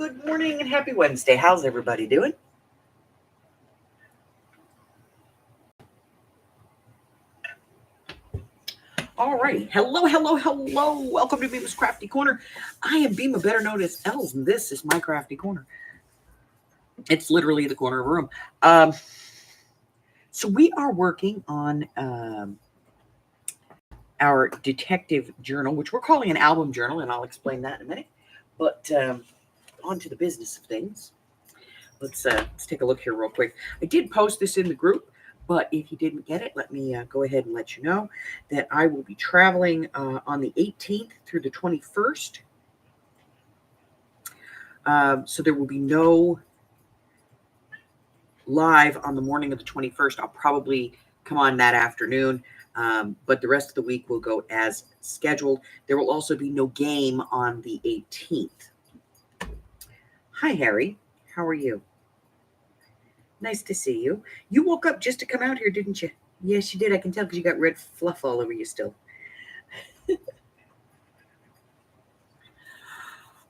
Good morning and happy Wednesday. How's everybody doing? All righty. Hello. Welcome to Beema's Crafty Corner. I am Beema, better known as Els, and this is my Crafty Corner. It's literally the corner of a room. So we are working on our detective journal, which we're calling an album journal, and I'll explain that in a minute. But on to the business of things. Let's take a look here real quick. I did post this in the group, but if you didn't get it, let me go ahead and let you know that I will be traveling on the 18th through the 21st. So there will be no live on the morning of the 21st. I'll probably come on that afternoon, but the rest of the week will go as scheduled. There will also be no game on the 18th. Hi, Harry. How are you? Nice to see you. You woke up just to come out here, didn't you? Yes, you did. I can tell because you got red fluff all over you still.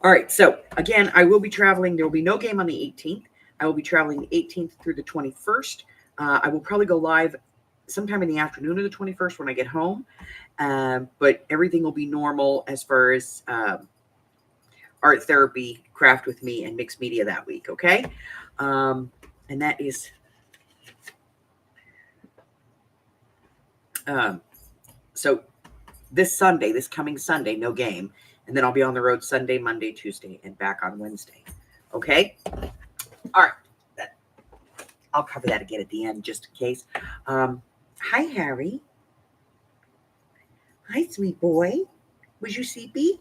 All right. So, again, I will be traveling. There will be no game on the 18th. I will be traveling the 18th through the 21st. I will probably go live sometime in the afternoon of the 21st when I get home. But everything will be normal as far as art therapy, craft with me, and mixed media that week. Okay. And that is so this coming Sunday, no game. And then I'll be on the road Sunday, Monday, Tuesday, and back on Wednesday. Okay? All right. I'll cover that again at the end just in case. Hi, Harry. Hi, sweet boy. Was you sleepy?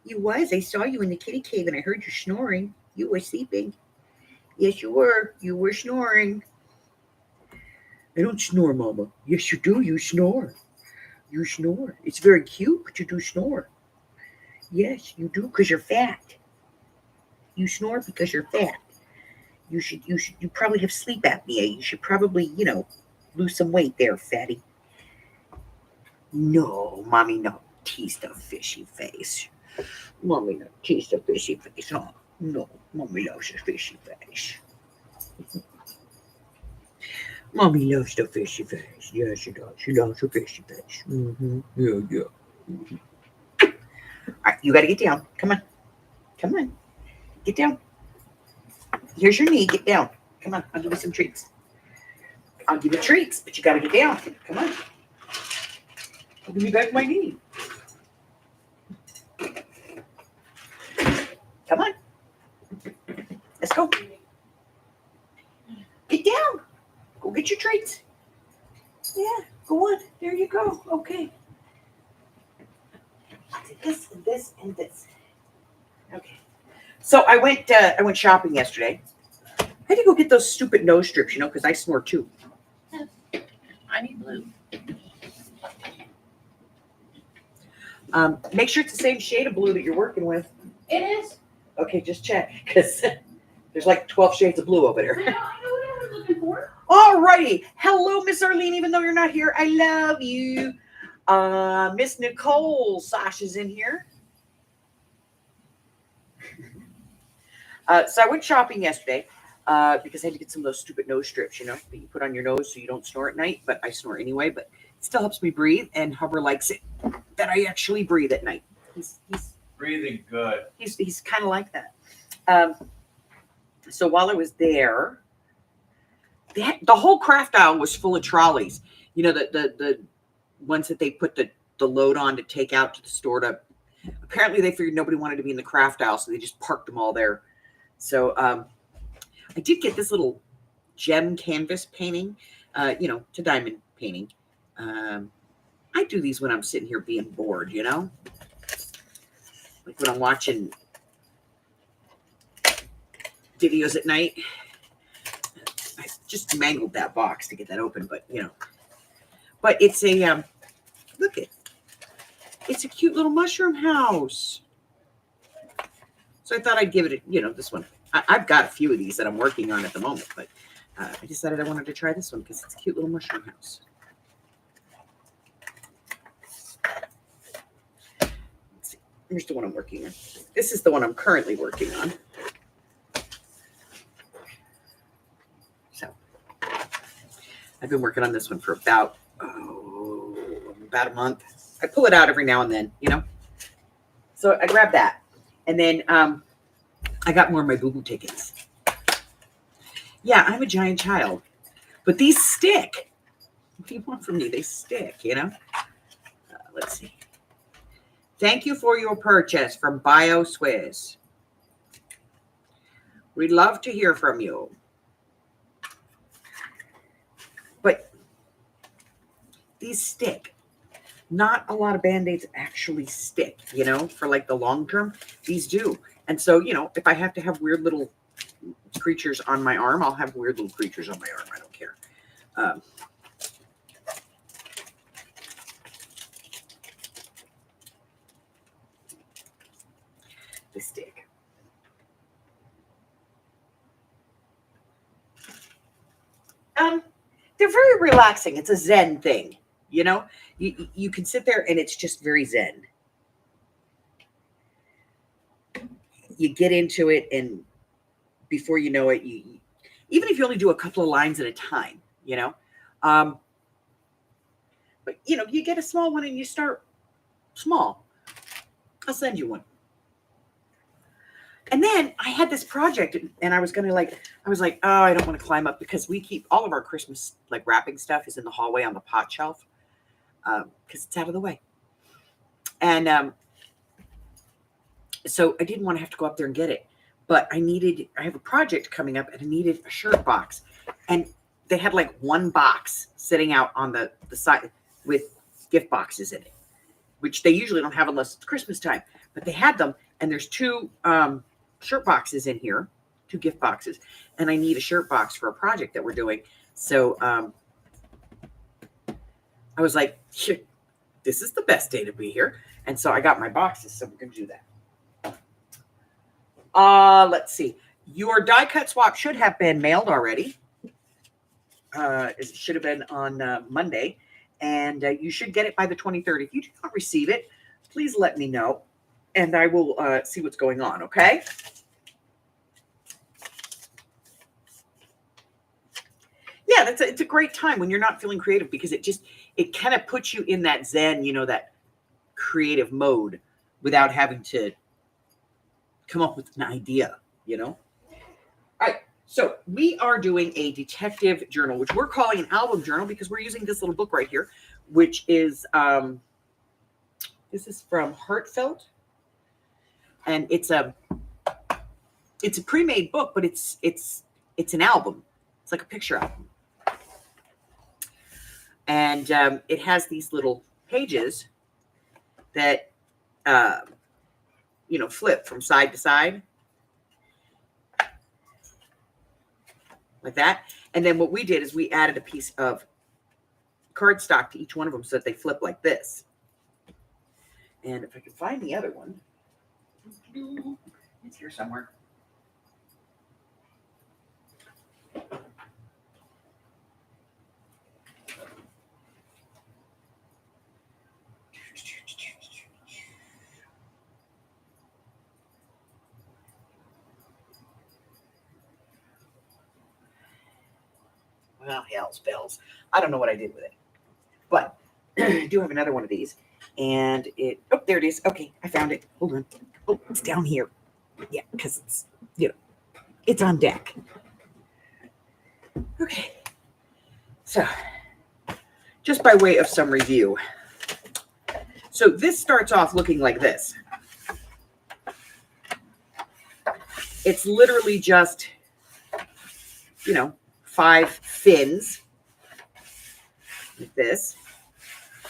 You was. I saw you in the kitty cave and I heard you snoring. You were sleeping. Yes, you were. You were snoring. I don't snore, Mama. Yes, you do. You snore. You snore. It's very cute, but you do snore. Yes, you do, because you're fat. You snore because you're fat. You probably have sleep apnea. You should probably, lose some weight there, fatty. No, Mommy, no. Tease the fishy face. Mommy, no. Tease the fishy face, huh? No, Mommy loves the fishy face. Mommy loves the fishy face. Yes, she does. She loves the fishy face. Mm-hmm. Yeah. Mm-hmm. All right, you got to get down. Come on. Get down. Here's your knee. Get down. Come on. I'll give you some treats. I'll give you treats, but you got to get down. Come on. I'll give you back my knee. Come on. Let's go. Get down. Go get your treats. Yeah, go on. There you go. Okay. This and this and this. Okay. So I went shopping yesterday. I had to go get those stupid nose strips, because I snore too. I need blue. Make sure it's the same shade of blue that you're working with. It is. Okay, just check, because there's like 12 shades of blue over there. I know what I was looking for. All righty. Hello, Miss Arlene, even though you're not here. I love you. Miss Nicole Sasha's in here. So I went shopping yesterday because I had to get some of those stupid nose strips, that you put on your nose so you don't snore at night. But I snore anyway, but it still helps me breathe. And Hubbard likes it that I actually breathe at night. He's breathing good. He's kind of like that. So while I was there, the whole craft aisle was full of trolleys. The ones that they put the load on to take out to the store to. Apparently they figured nobody wanted to be in the craft aisle, so they just parked them all there. So I did get this little gem canvas painting, to diamond painting. I do these when I'm sitting here being bored, like when I'm watching videos at night. I just mangled that box to get that open, but but it's a it's a cute little mushroom house. So I thought I'd give it this one. I've got a few of these that I'm working on at the moment, but I decided I wanted to try this one because it's a cute little mushroom house. Let's see. Here's the one I'm working on. This is the one I'm currently working on. I've been working on this one for about a month. I pull it out every now and then, you know. So I grabbed that. And then I got more of my boo-boo tickets. Yeah, I'm a giant child. But these stick. If you want from me, they stick, you know. Let's see. Thank you for your purchase from BioSwiss. We'd love to hear from you. But these stick. Not a lot of Band-Aids actually stick, you know, for like the long term. These do. And so, you know, if I have to have weird little creatures on my arm, I'll have weird little creatures on my arm. I don't care. The stick. They're very relaxing. It's a Zen thing, you know. You can sit there and it's just very Zen. You get into it, and before you know it, you even if you only do a couple of lines at a time, you know. But you know, you get a small one and you start small. I'll send you one. And then I had this project, and I was like, oh, I don't want to climb up, because we keep all of our Christmas like wrapping stuff is in the hallway on the pot shelf, because it's out of the way. And so I didn't want to have to go up there and get it, but I have a project coming up, and I needed a shirt box, and they had like one box sitting out on the side with gift boxes in it, which they usually don't have unless it's Christmas time, but they had them, and there's two shirt boxes in here, 2 gift boxes, and I need a shirt box for a project that we're doing. So I was like, shit, this is the best day to be here. And so I got my boxes, so we're going to do that. Let's see. Your die cut swap should have been mailed already. It should have been on Monday, and you should get it by the 23rd. If you do not receive it, please let me know, and I will see what's going on, okay? Yeah, it's a great time when you're not feeling creative, because it kind of puts you in that Zen, you know, that creative mode without having to come up with an idea, you know? All right, so we are doing a detective journal, which we're calling an album journal, because we're using this little book right here, which is, this is from Heartfelt. And it's a pre-made book, but it's an album. It's like a picture album. And it has these little pages that, you know, flip from side to side. Like that. And then what we did is we added a piece of cardstock to each one of them so that they flip like this. And if I can find the other one, it's here somewhere. Well, hell's bells. I don't know what I did with it. But I do have another one of these. And oh, there it is. Okay, I found it. Hold on. Oh, it's down here. Yeah, because it's, you know, it's on deck. Okay. So, just by way of some review. So this starts off looking like this. It's literally just, you know, 5 fins like this,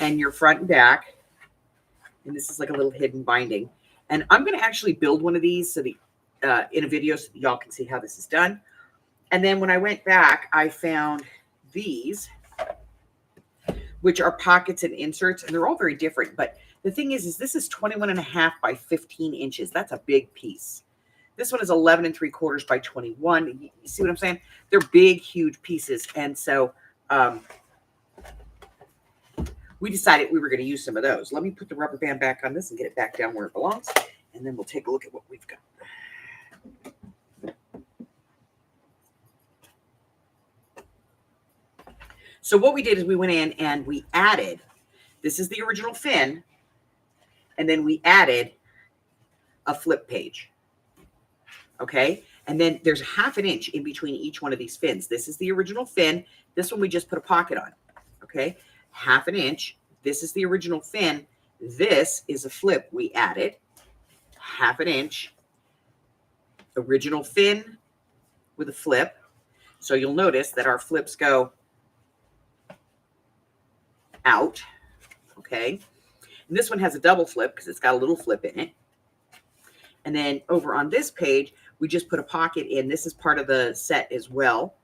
and your front and back. And this is like a little hidden binding. And I'm going to actually build one of these so that in a video so that y'all can see how this is done. And then when I went back, I found these, which are pockets and inserts, and they're all very different. But the thing is this is 21.5 by 15 inches. That's a big piece. This one is 11 3/4 by 21. You see what I'm saying? They're big, huge pieces. And so we decided we were going to use some of those. Let me put the rubber band back on this and get it back down where it belongs. And then we'll take a look at what we've got. So what we did is we went in and we added, this is the original fin, and then we added a flip page. Okay. And then there's 1/2 inch in between each one of these fins. This is the original fin. This one we just put a pocket on. Okay. 1/2 inch. This is the original fin. This is a flip we added. 1/2 inch. Original fin with a flip. So you'll notice that our flips go out. Okay. And this one has a double flip because it's got a little flip in it. And then over on this page, we just put a pocket in. This is part of the set as well.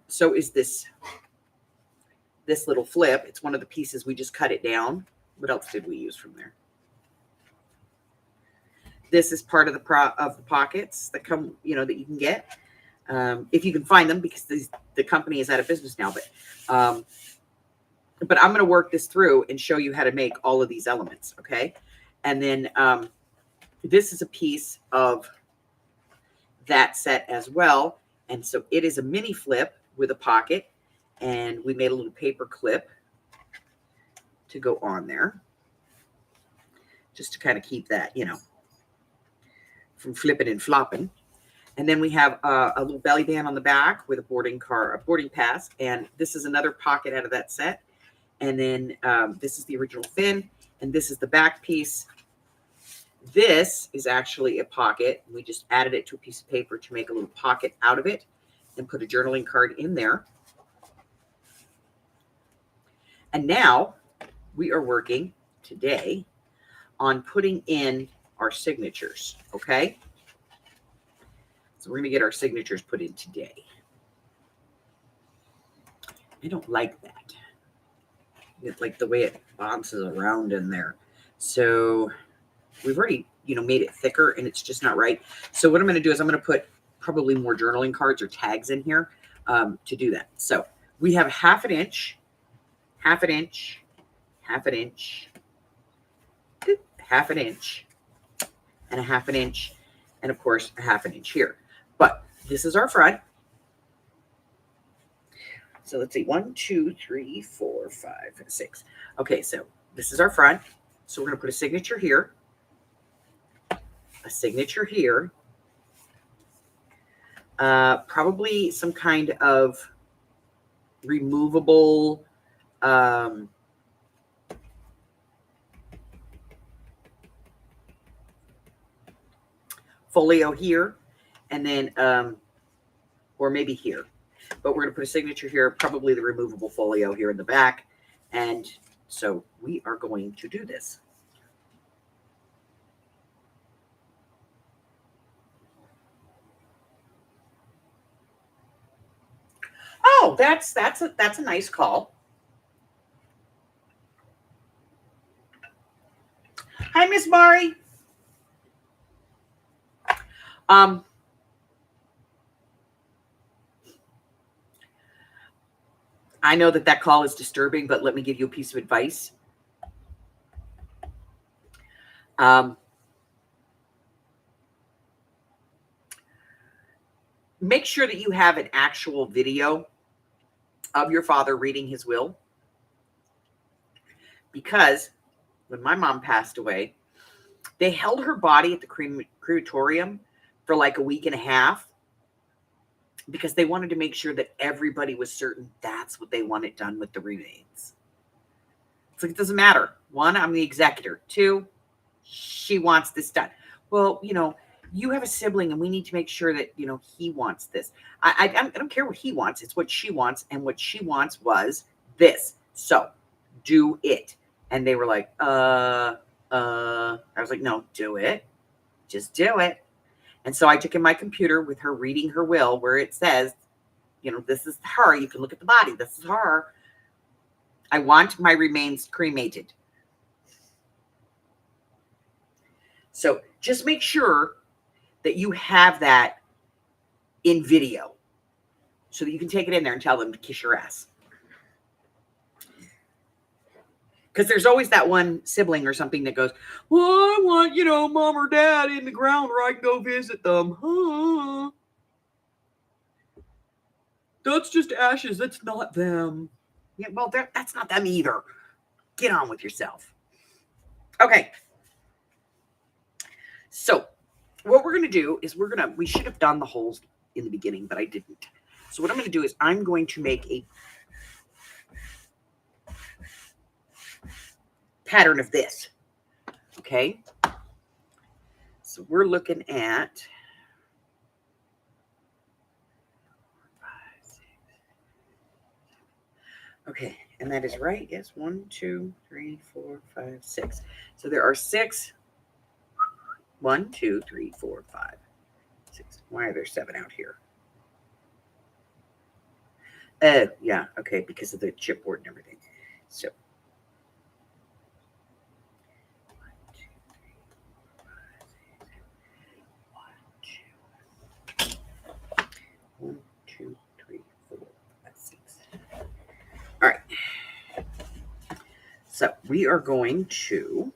So is this little flip. It's one of the pieces. We just cut it down. What else did we use from there? This is part of the pockets that come, that you can get if you can find them, because the company is out of business now. But I'm going to work this through and show you how to make all of these elements. Okay. And then this is a piece of that set as well. And so it is a mini flip with a pocket, and we made a little paper clip to go on there just to kind of keep that, from flipping and flopping. And then we have a little belly band on the back with a boarding pass. And this is another pocket out of that set. And then this is the original fin, and this is the back piece. This is actually a pocket. We just added it to a piece of paper to make a little pocket out of it and put a journaling card in there. And now we are working today on putting in our signatures, okay? So we're going to get our signatures put in today. I don't like that. It's like the way it bounces around in there. So we've already, made it thicker, and it's just not right. So what I'm going to do is I'm going to put probably more journaling cards or tags in here to do that. So we have 1/2 inch, 1/2 inch, 1/2 inch, 1/2 inch, and a 1/2 inch, and of course a 1/2 inch here. But this is our front. So let's see, 1, 2, 3, 4, 5, 6. Okay, so this is our front. So we're going to put a signature here, a signature here, probably some kind of removable folio here, and then or maybe here. But we're going to put a signature here, probably the removable folio here in the back. And so we are going to do this. Oh, that's a nice call. Hi, Miss Mari. I know that call is disturbing, but let me give you a piece of advice. Make sure that you have an actual video of your father reading his will. Because when my mom passed away, they held her body at the crematorium for like a week and a half because they wanted to make sure that everybody was certain that's what they wanted done with the remains. It's like, it doesn't matter. 1, I'm the executor. 2, she wants this done. Well, you have a sibling, and we need to make sure that, he wants this. I don't care what he wants. It's what she wants. And what she wants was this. So do it. And they were like, I was like, no, do it. Just do it. And so I took in my computer with her reading her will, where it says, this is her. You can look at the body. This is her. I want my remains cremated. So just make sure that you have that in video so that you can take it in there and tell them to kiss your ass. Because there's always that one sibling or something that goes, well, I want, mom or dad in the ground where I can go visit them. That's just ashes. That's not them. Yeah, well, that's not them either. Get on with yourself. Okay. So what we're going to do is we should have done the holes in the beginning, but I didn't. So what I'm going to do is I'm going to make a pattern of this. Okay. So we're looking at 5, 6. Okay. And that is right. Yes. 1, 2, 3, 4, 5, 6. So there are 6. 1, 2, 3, 4, 5, 6. Why are there 7 out here? Yeah, okay, because of the chipboard and everything. So 1, 2, 3, 4, 5, 6. All right. So we are going to.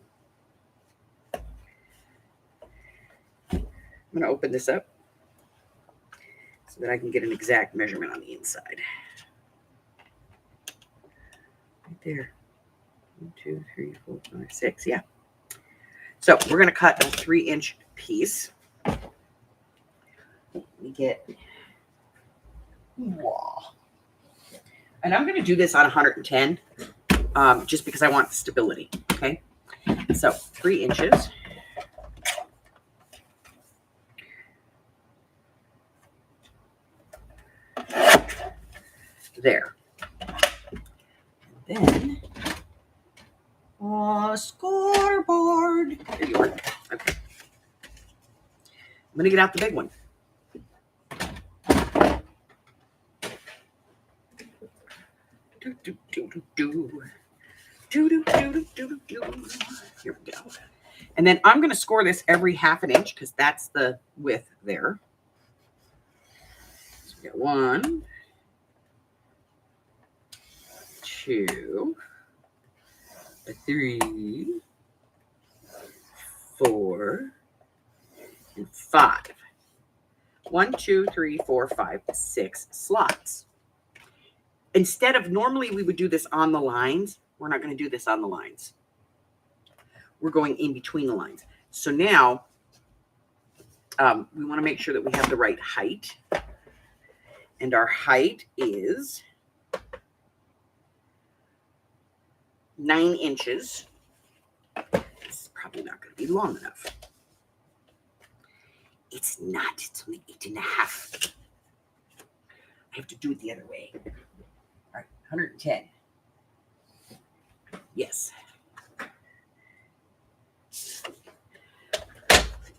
I'm going to open this up so that I can get an exact measurement on the inside. Right there. 1, 2, 3, 4, 5, 6. Yeah. So we're going to cut a 3-inch piece. We get. Wow. And I'm going to do this on 110 just because I want stability. Okay. So 3 inches. There. Then, scoreboard. There you are. Okay. I'm going to get out the big one. Here we go. And then I'm going to score this every 1/2 inch because that's the width there. So we got 1, 2, 3, 4, and 5. 1, 2, 3, 4, 5, 6 slots. Instead of normally we would do this on the lines, we're not going to do this on the lines. We're going in between the lines. So now we want to make sure that we have the right height. And our height is 9 inches. This is probably not going to be long enough. It's not. It's only 8.5. I have to do it the other way. All right, 110. Yes.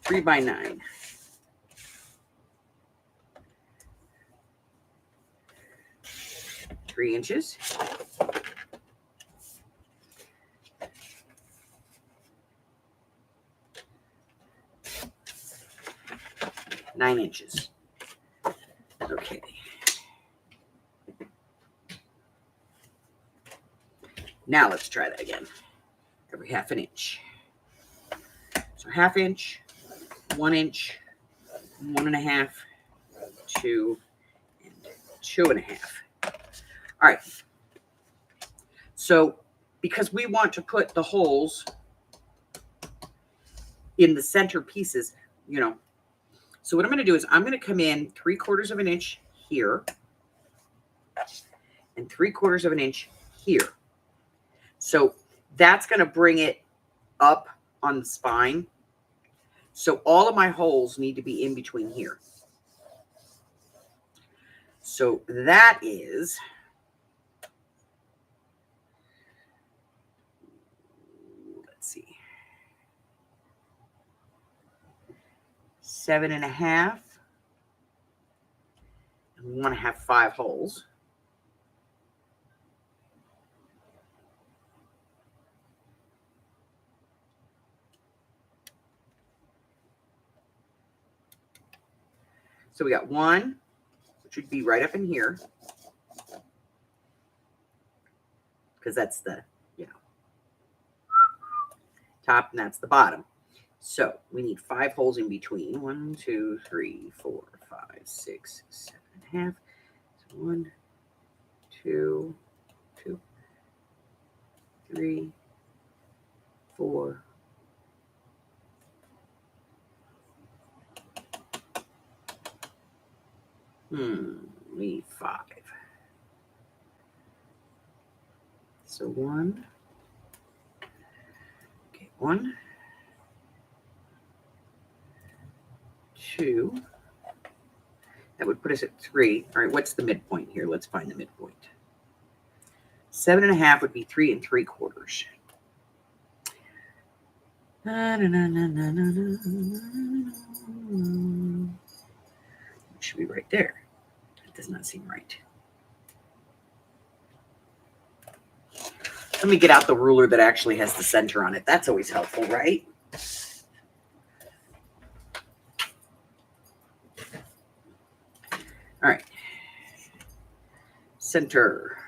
3 by 9. 3 inches. Nine inches. Okay. Now let's try that again. Every 1/2 inch. So 1/2 inch, 1 inch, 1.5, 2, and 2.5. All right. So because we want to put the holes in the center pieces, so what I'm going to do is I'm going to come in 3/4 of an inch here and 3/4 of an inch here. So that's going to bring it up on the spine. So all of my holes need to be in between here. So that is, let's see, 7.5. And we want to have 5 holes. So we got 1, which would be right up in here, because that's the, top, and that's the bottom. So we need 5 holes in between. 1, 2, 3, 4, 5, 6, 7.5. So 1, 2, 2, 3, 4. Leave 5. So 1. Okay, 1, 2. That would put us at 3. All right, what's the midpoint here? Let's find the midpoint. 7.5 would be 3 3/4. It should be right there. That does not seem right. Let me get out the ruler that actually has the center on it. That's always helpful, right? All right. Center.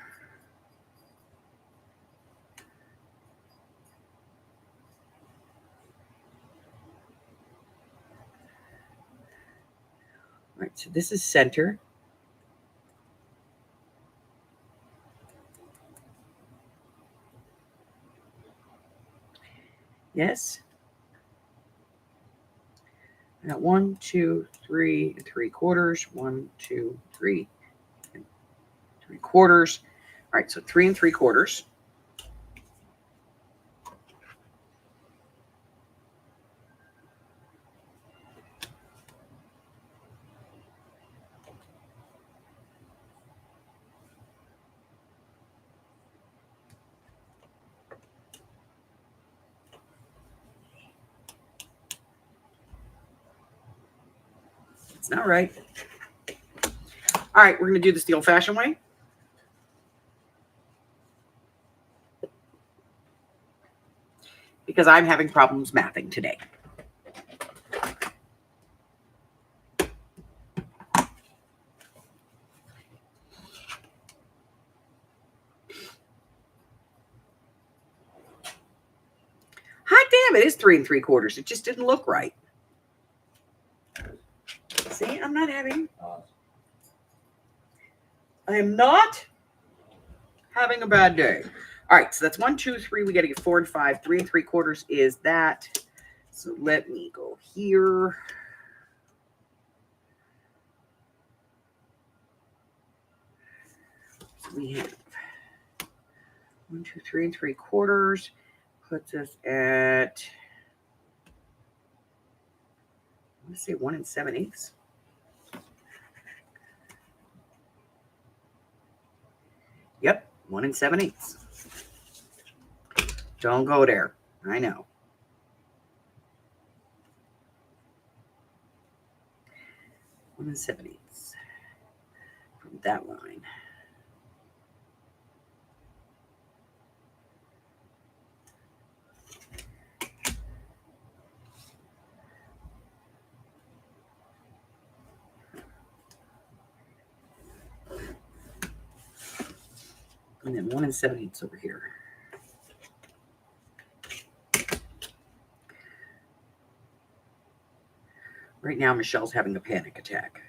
All right, so this is center. Yes. I got 1, 2, 3 3/4. 1, 2, 3 3/4. All right, so 3 3/4. It's not right. All right, we're going to do this the old-fashioned way. Because I'm having problems mathing today. Hot damn, it is 3 3/4. It just didn't look right. See, I'm not having a bad day. All right, so that's 1, 2, 3. We got to get 4 and 5. 3 3/4 is that. So let me go here. So we have 1, 2, 3 3/4 puts us at, I want to say 1 7/8. Yep, 1 7/8. Don't go there. I know. 1 7/8 from that line. And then 1 7/8 over here. Right now, Michelle's having a panic attack.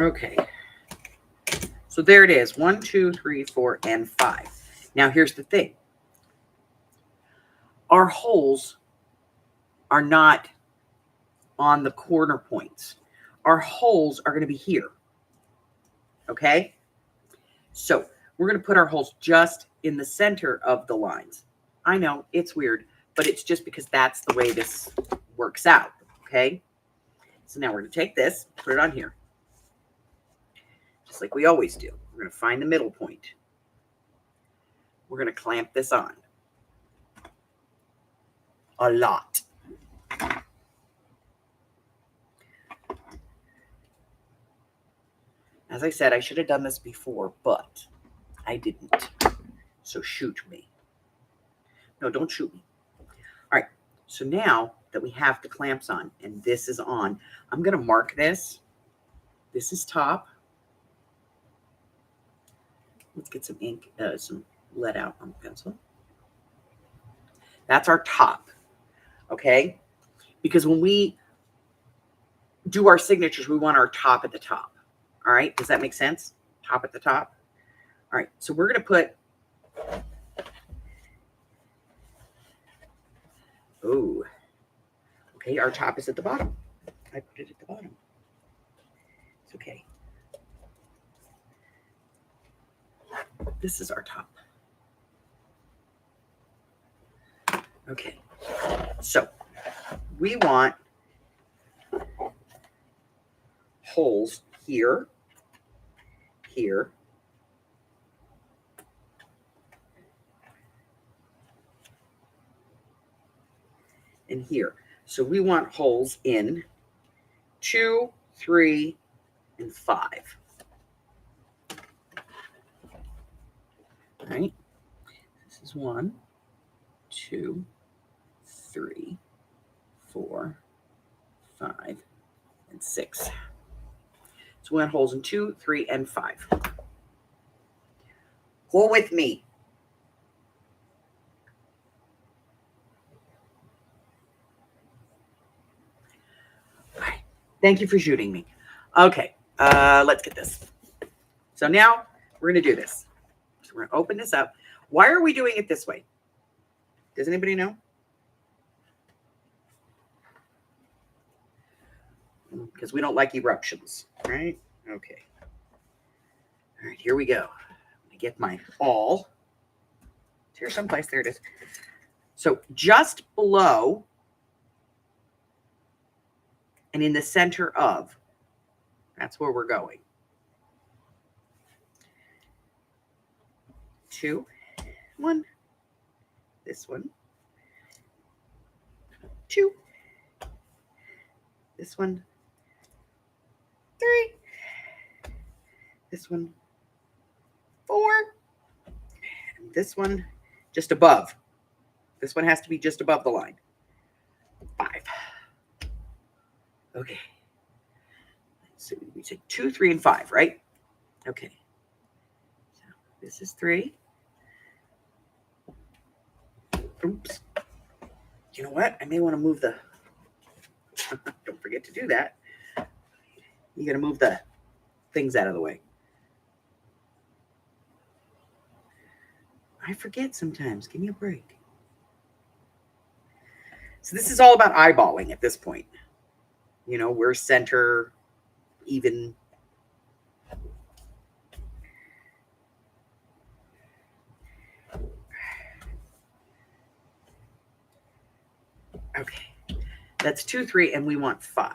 Okay. So there it is. 1, 2, 3, 4, and 5. Now here's the thing. Our holes are not on the corner points. Our holes are going to be here. Okay? So we're going to put our holes just in the center of the lines. I know, it's weird, but it's just because that's the way this works out. Okay? So now we're going to take this, put it on here. Just like we always do. We're going to find the middle point. We're going to clamp this on. A lot. As I said, I should have done this before, but I didn't. So shoot me. No, don't shoot me. All right. So now that we have the clamps on and this is on, I'm going to mark this. This is top. Let's get some ink, some lead out on the pencil. That's our top. Okay. because when we do our signatures, we want our top at the top. All right. Does that make sense? Top at the top. All right. So we're going to put, oh, okay. Our top is at the bottom. I put it at the bottom. It's okay. This is our top. Okay. So we want holes here, here, and here. So we want holes in 2, 3, and 5. All right. This is 1, 2, 3, 4, 5, and 6. So we want holes in 2, 3, and 5. Go with me. All right. Thank you for shooting me. Okay, let's get this. So now we're going to do this. So we're going to open this up. Why are we doing it this way? Does anybody know? Because we don't like eruptions, right? Okay. All right, here we go. I get my awl. It's here someplace. There it is. So just below and in the center of, that's where we're going. 2, 1. This one. 2. This one. 3. This one. 4. And this one just above. This one has to be just above the line. 5. Okay. So we said 2, 3, and 5, right? Okay. So this is 3. Oops. You know what? I may want to move the... Don't forget to do that. You got to move the things out of the way. I forget sometimes. Give me a break. So this is all about eyeballing at this point. You know, we're center, even. Okay. That's 2, 3, and we want 5.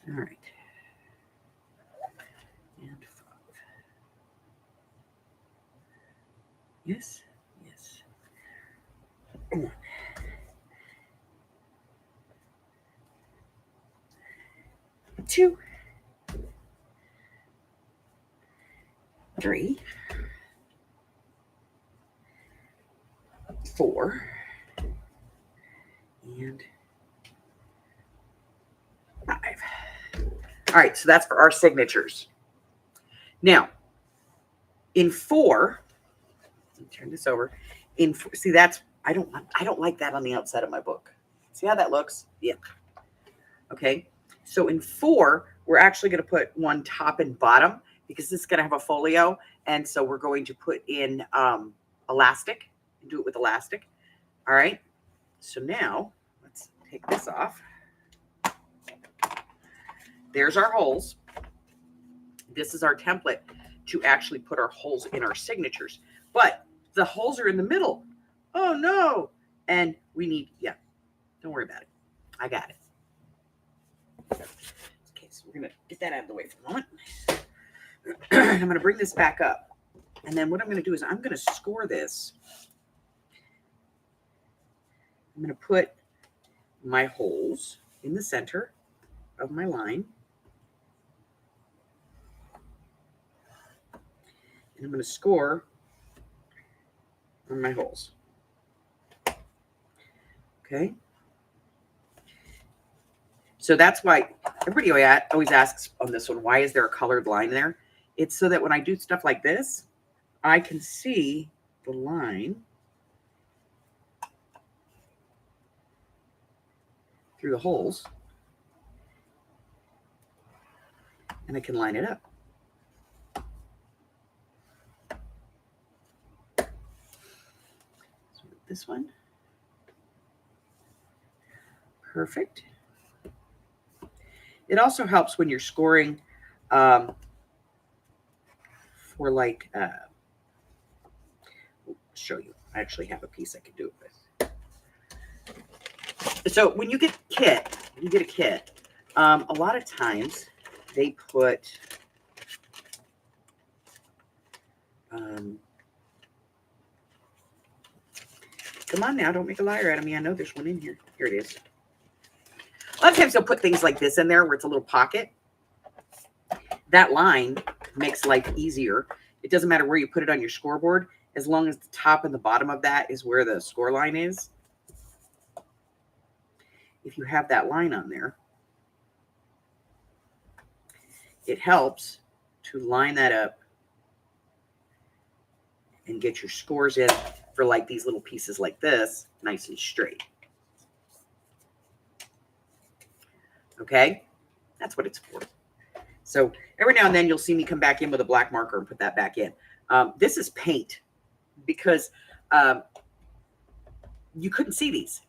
All right. And 5. Yes. Yes. 1. 2. 3. 4. And 5. All right, so that's for our signatures. Now, in 4, let me turn this over. In 4, see, that's I don't like that on the outside of my book. See how that looks? Yeah. Okay. So in 4, we're actually going to put one top and bottom because this is going to have a folio, and so we're going to put in elastic and do it with elastic. All right. So now let's take this off. There's our holes. This is our template to actually put our holes in our signatures. But the holes are in the middle. Oh, no. And we need, yeah, don't worry about it. I got it. Okay, so we're going to get that out of the way for a moment. I'm going to bring this back up. And then what I'm going to do is I'm going to score this. I'm going to put my holes in the center of my line. And I'm going to score on my holes. Okay. So that's why everybody always asks on this one, why is there a colored line there? It's so that when I do stuff like this, I can see the line through the holes, and I can line it up. So this one. Perfect. It also helps when you're scoring for like, I'll show you. I actually have a piece I can do it with. So when you get a kit, a lot of times they put come on now, don't make a liar out of me. I know there's one in here. Here it is. A lot of times they'll put things like this in there where it's a little pocket. That line makes life easier. It doesn't matter where you put it on your scoreboard, as long as the top and the bottom of that is where the score line is. If you have that line on there, it helps to line that up and get your scores in for like these little pieces like this, nice and straight. Okay, that's what it's for. So every now and then you'll see me come back in with a black marker and put that back in. This is paint because you couldn't see these.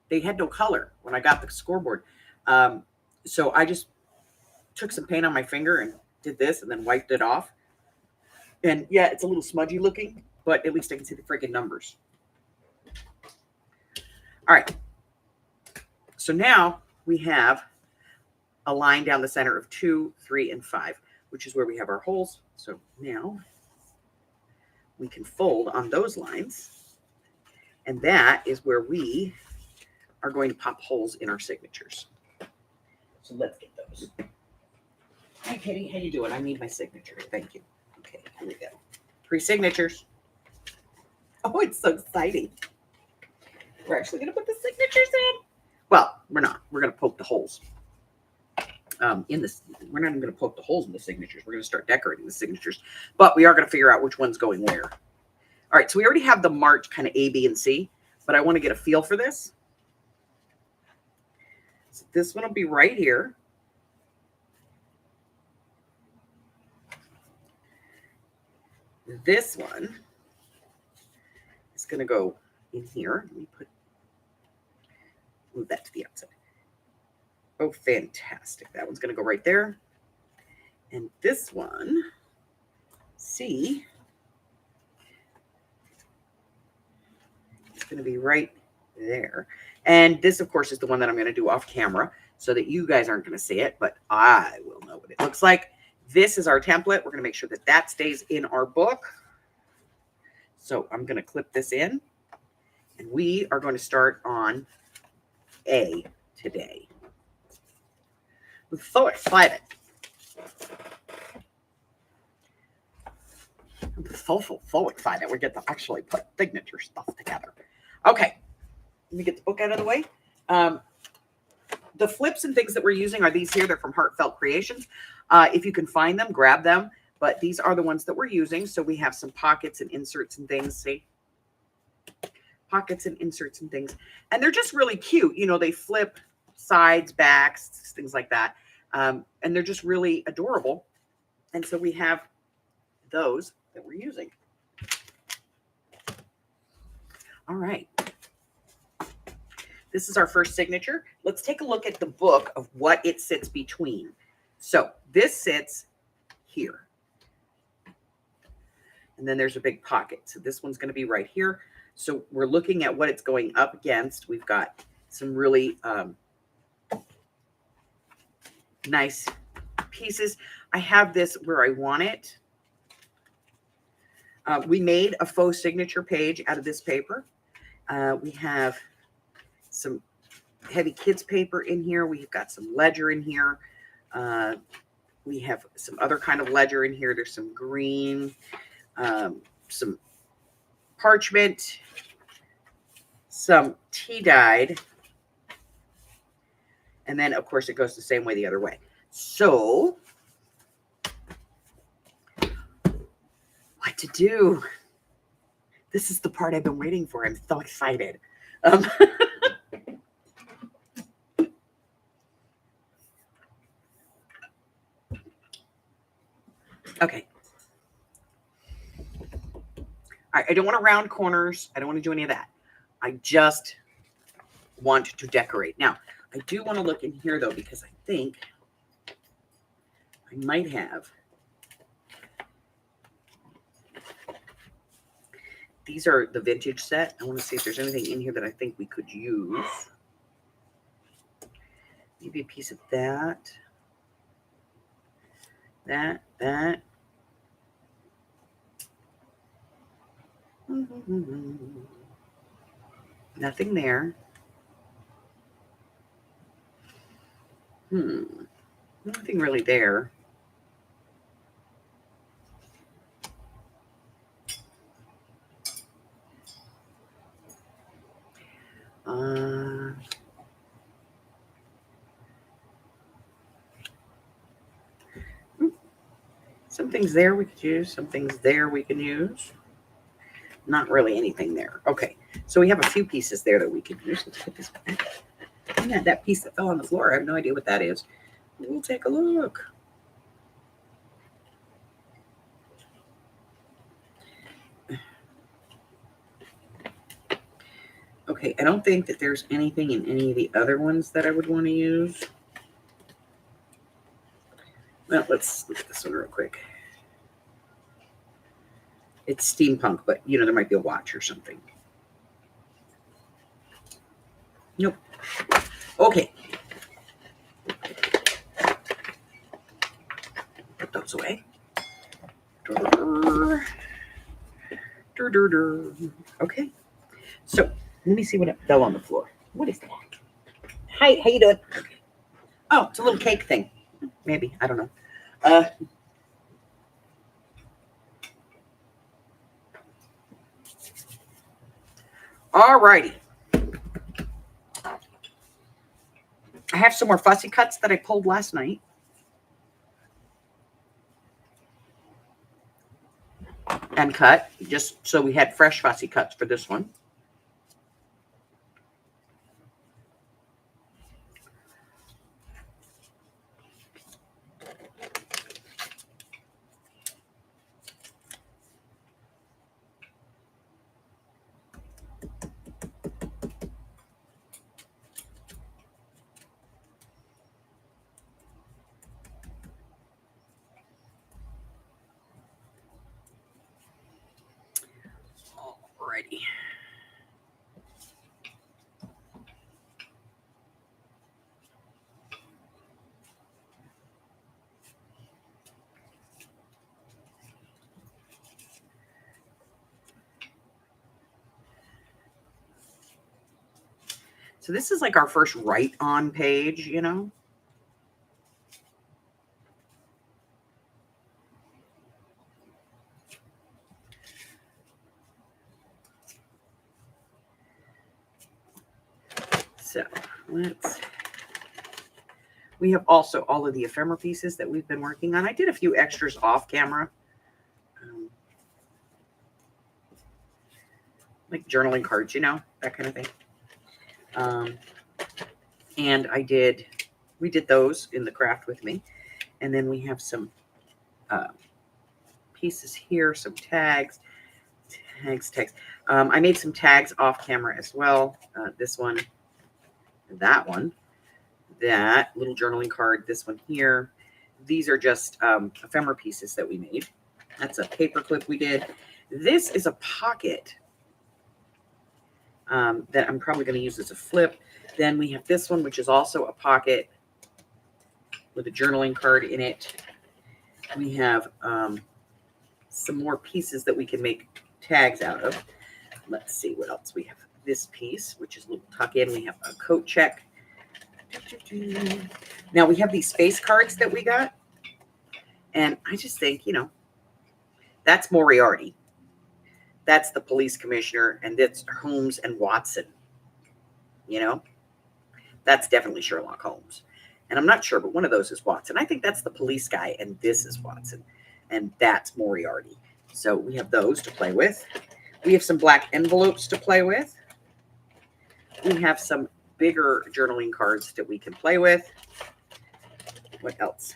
They had no color when I got the scoreboard. So I just took some paint on my finger and did this and then wiped it off. And yeah, it's a little smudgy looking, but at least I can see the freaking numbers. All right. So now we have a line down the center of 2, 3, and 5, which is where we have our holes. So now we can fold on those lines. And that is where we are going to pop holes in our signatures. So let's get those. Hi, Kitty. How you doing? I need my signature. Thank you. Okay, here we go. 3 signatures. Oh, it's so exciting. We're actually going to put the signatures in. Well, we're not. We're going to poke the holes in this. We're not even going to poke the holes in the signatures. We're going to start decorating the signatures. But we are going to figure out which one's going where. All right, so we already have the marked kind of A, B, and C. But I want to get a feel for this. So this one will be right here. This one is going to go in here. Let me move that to the outside. Oh, fantastic. That one's going to go right there. And this one, C, it's going to be right there. And this, of course, is the one that I'm going to do off camera so that you guys aren't going to see it, but I will know what it looks like. This is our template. We're going to make sure that that stays in our book. So I'm going to clip this in, and we are going to start on A today. I'm so excited. I'm so excited. We get to actually put signature stuff together. Okay, let me get the book out of the way. The flips and things that we're using are these here. They're from Heartfelt Creations. If you can find them, grab them. But these are the ones that we're using. So we have some pockets and inserts and things. See? Pockets and inserts and things. And they're just really cute. You know, they flip sides, backs, things like that. And they're just really adorable. And so we have those that we're using. All right. This is our first signature. Let's take a look at the book of what it sits between. So this sits here. And then there's a big pocket. So this one's going to be right here. So we're looking at what it's going up against. We've got some really nice pieces. I have this where I want it. We made a faux signature page out of this paper. We have some heavy kids paper in here. We've got some ledger in here. We have some other kind of ledger in here. There's some green, some parchment, some tea dyed. And then, of course, it goes the same way the other way. So to do. This is the part I've been waiting for. I'm so excited. Um, okay. I don't want to round corners. I don't want to do any of that. I just want to decorate. Now, I do want to look in here, though, because I think I might have. These are the vintage set. I want to see if there's anything in here that I think we could use. Maybe a piece of that. That. Nothing there. Nothing really there. Some things there we could use. Some things there we can use. Not really anything there. Okay, so we have a few pieces there that we could use. Let's put this back. Yeah, that piece that fell on the floor, I have no idea what that is. We'll take a look. Okay, I don't think that there's anything in any of the other ones that I would want to use. Well, let's look at this one real quick. It's steampunk, but you know, there might be a watch or something. Nope. Okay. Put those away. Okay. So let me see what fell on the floor. What is that? Hi, how you doing? Okay. Oh, it's a little cake thing. Maybe. I don't know. All righty. I have some more fussy cuts that I pulled last night. And cut, just so we had fresh fussy cuts for this one. Alrighty. So this is like our first write on page, you know. So we have also all of the ephemera pieces that we've been working on. I did a few extras off camera. Like journaling cards, you know, that kind of thing. And we did those in the craft with me. And then we have some pieces here, some tags. I made some tags off camera as well. This one, that one, that little journaling card, this one here. These are just ephemera pieces that we made. That's a paper clip we did. This is a pocket that I'm probably going to use as a flip. Then we have this one, which is also a pocket with a journaling card in it. We have some more pieces that we can make tags out of. Let's see what else we have. This piece, which is a little tuck in. We have a coat check. Now we have these space cards that we got. And I just think, you know, that's Moriarty. That's the police commissioner, and that's Holmes and Watson. You know, that's definitely Sherlock Holmes. And I'm not sure, but one of those is Watson. I think that's the police guy, and this is Watson. And that's Moriarty. So we have those to play with. We have some black envelopes to play with. We have some bigger journaling cards that we can play with. What else?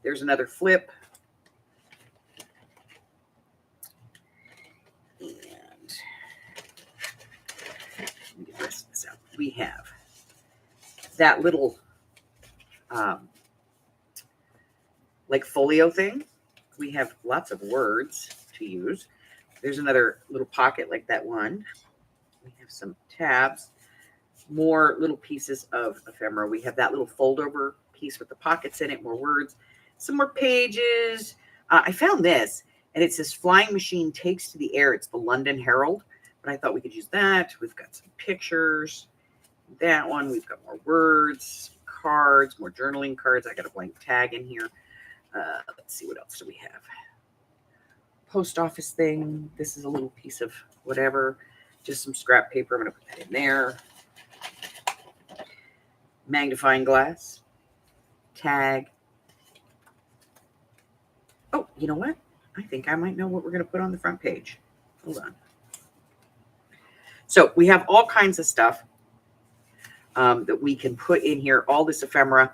There's another flip. And let me get the rest of this out. We have that little like folio thing. We have lots of words to use. There's another little pocket like that one. We have some tabs, more little pieces of ephemera. We have that little fold over piece with the pockets in it, more words, some more pages. I found this, and it says Flying Machine Takes to the Air. It's the London Herald, but I thought we could use that. We've got some pictures. That one, we've got more words, cards, more journaling cards. I got a blank tag in here. Let's see, what else do we have? Post office thing. This is a little piece of whatever, just some scrap paper. I'm going to put that in there. Magnifying glass, tag. Oh, you know what? I think I might know what we're going to put on the front page. Hold on. So we have all kinds of stuff that we can put in here, all this ephemera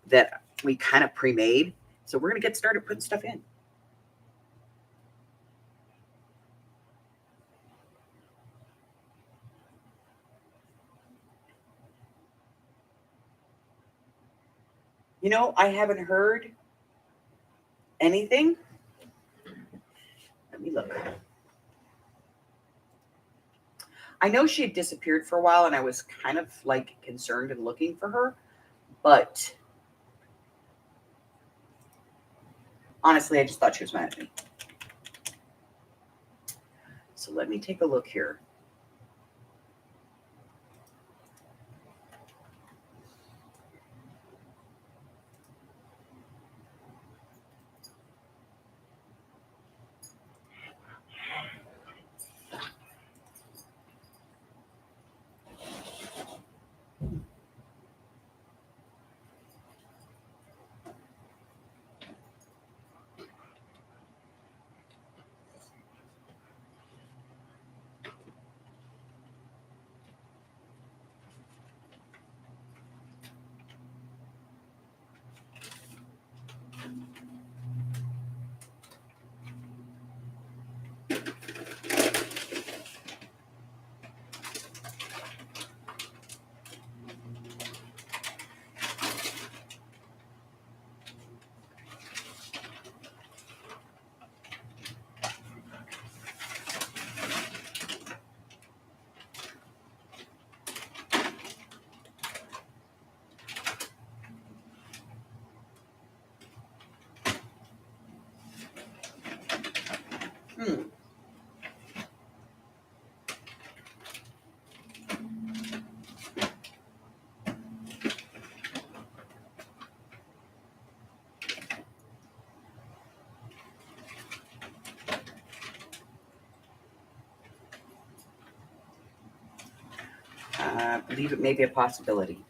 that we kind of pre-made. So we're going to get started putting stuff in. You know, I haven't heard anything. Let me look. I know she had disappeared for a while, and I was kind of like concerned and looking for her, but honestly, I just thought she was mad at me. So let me take a look here. I believe it may be a possibility.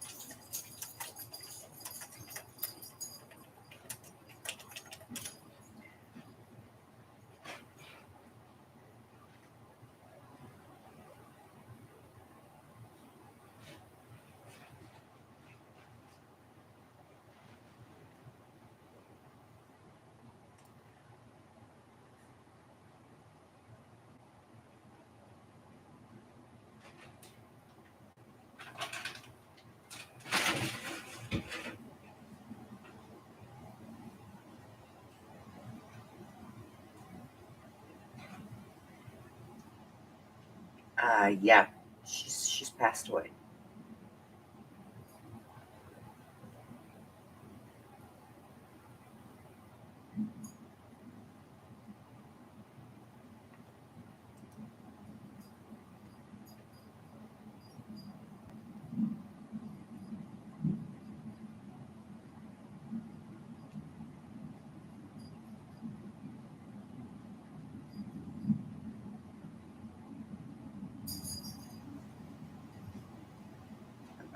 Yeah, she's passed away.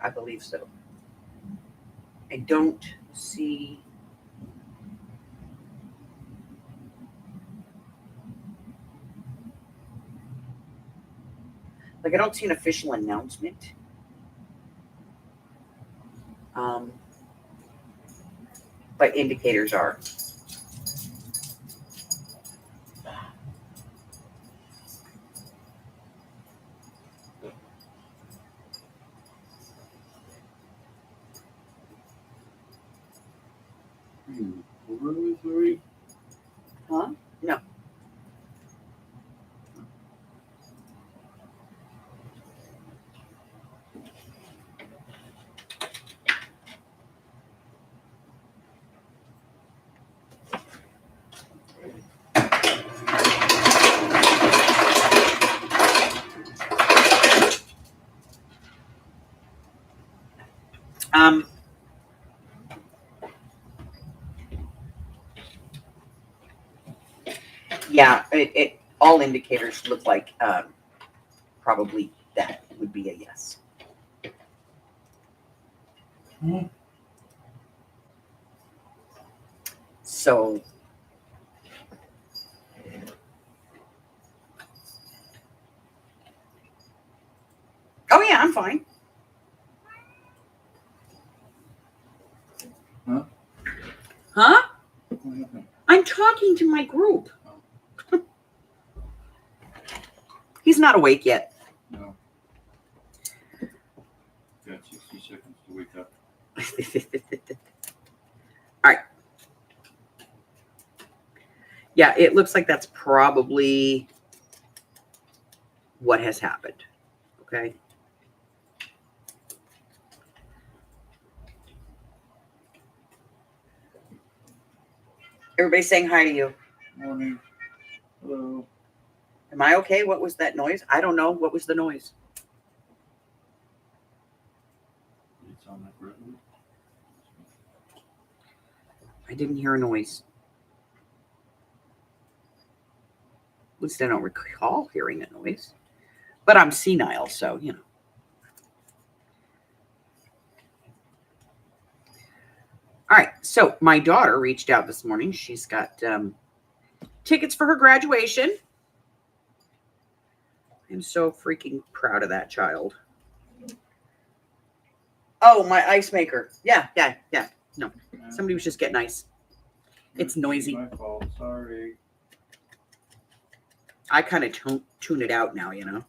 I believe so. I don't see Like I don't see an official announcement. But indicators are. Really, sorry. Huh? No. Um, yeah, it all indicators look like probably that would be a yes. Hmm. So oh yeah, I'm fine. Huh? Huh? What happened? I'm talking to my group. He's not awake yet. No. Got 60 seconds to wake up. All right. Yeah, it looks like that's probably what has happened. Okay. Everybody's saying hi to you. Morning. Hello. Am I okay? What was that noise? I don't know. What was the noise? It's on that record. I didn't hear a noise. At least I don't recall hearing a noise. But I'm senile, so, you know. All right. So my daughter reached out this morning. She's got tickets for her graduation. I'm so freaking proud of that child. Oh, my ice maker. Yeah. No, somebody was just getting ice. It's noisy. My fault. Sorry. I kind of tune it out now, you know.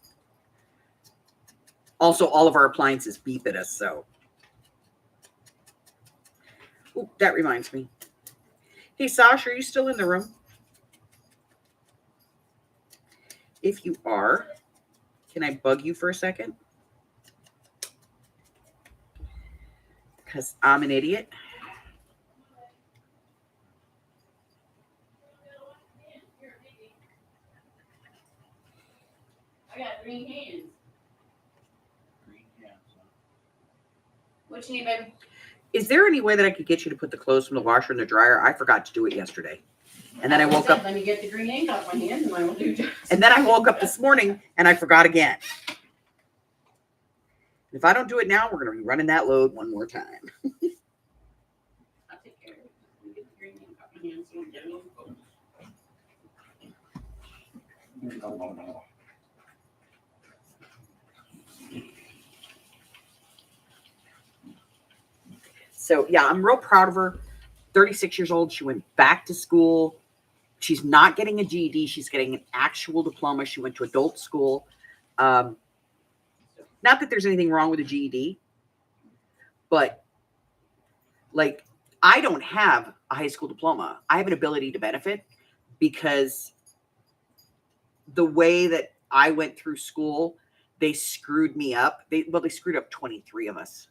Also, all of our appliances beep at us, so. Ooh, that reminds me. Hey, Sasha, are you still in the room? If you are, can I bug you for a second? Because I'm an idiot. I got green hands. Green hands, huh? What you need, baby? Is there any way that I could get you to put the clothes from the washer in the dryer? I forgot to do it yesterday. And then I woke up. Let me get the green ink off my hands and I will do just. And then I woke up this morning and I forgot again. If I don't do it now, we're going to be running that load one more time. I'll take care of it. Let me get the green ink off my hands so I don't get it on the phone. No. So, yeah, I'm real proud of her. 36 years old. She went back to school. She's not getting a GED. She's getting an actual diploma. She went to adult school. Not that there's anything wrong with a GED, but like I don't have a high school diploma. I have an ability to benefit because the way that I went through school, they screwed me up. They screwed up 23 of us.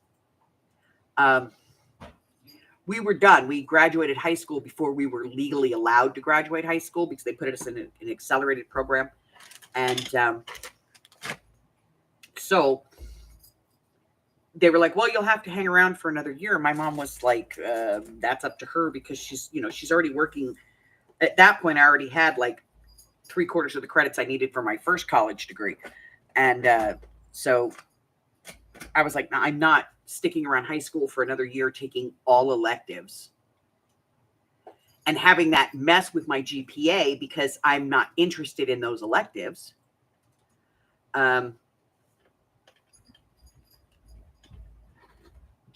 We were done. We graduated high school before we were legally allowed to graduate high school because they put us in an accelerated program. And so they were like, well, you'll have to hang around for another year. My mom was like, that's up to her because she's already working. At that point, I already had like 3/4 of the credits I needed for my first college degree. And so I was like, no, I'm not sticking around high school for another year, taking all electives and having that mess with my GPA because I'm not interested in those electives.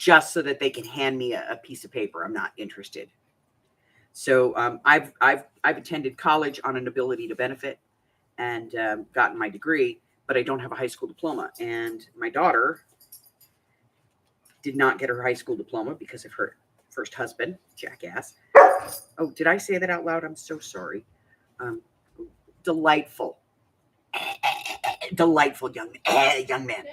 just so that they can hand me a piece of paper. I'm not interested. So I've attended college on an ability to benefit and gotten my degree, but I don't have a high school diploma. And my daughter did not get her high school diploma because of her first husband, jackass. Oh, did I say that out loud? I'm so sorry. Delightful young man.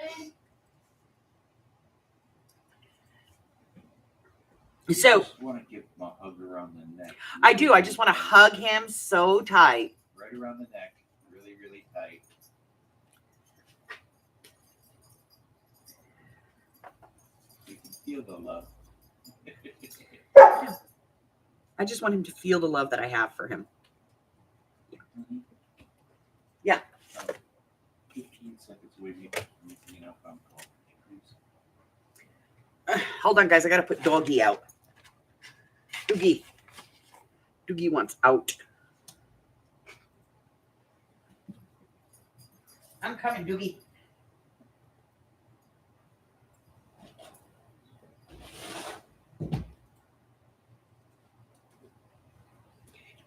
So just want to give him a hug around the neck. I do. I just want to hug him so tight. Right around the neck, really, really tight. You can feel the love. I just want him to feel the love that I have for him. Mhm. Yeah. 15 seconds waiting. You know, phone call. Hold on, guys. I got to put Doggy out. Doogie wants out. I'm coming, Doogie.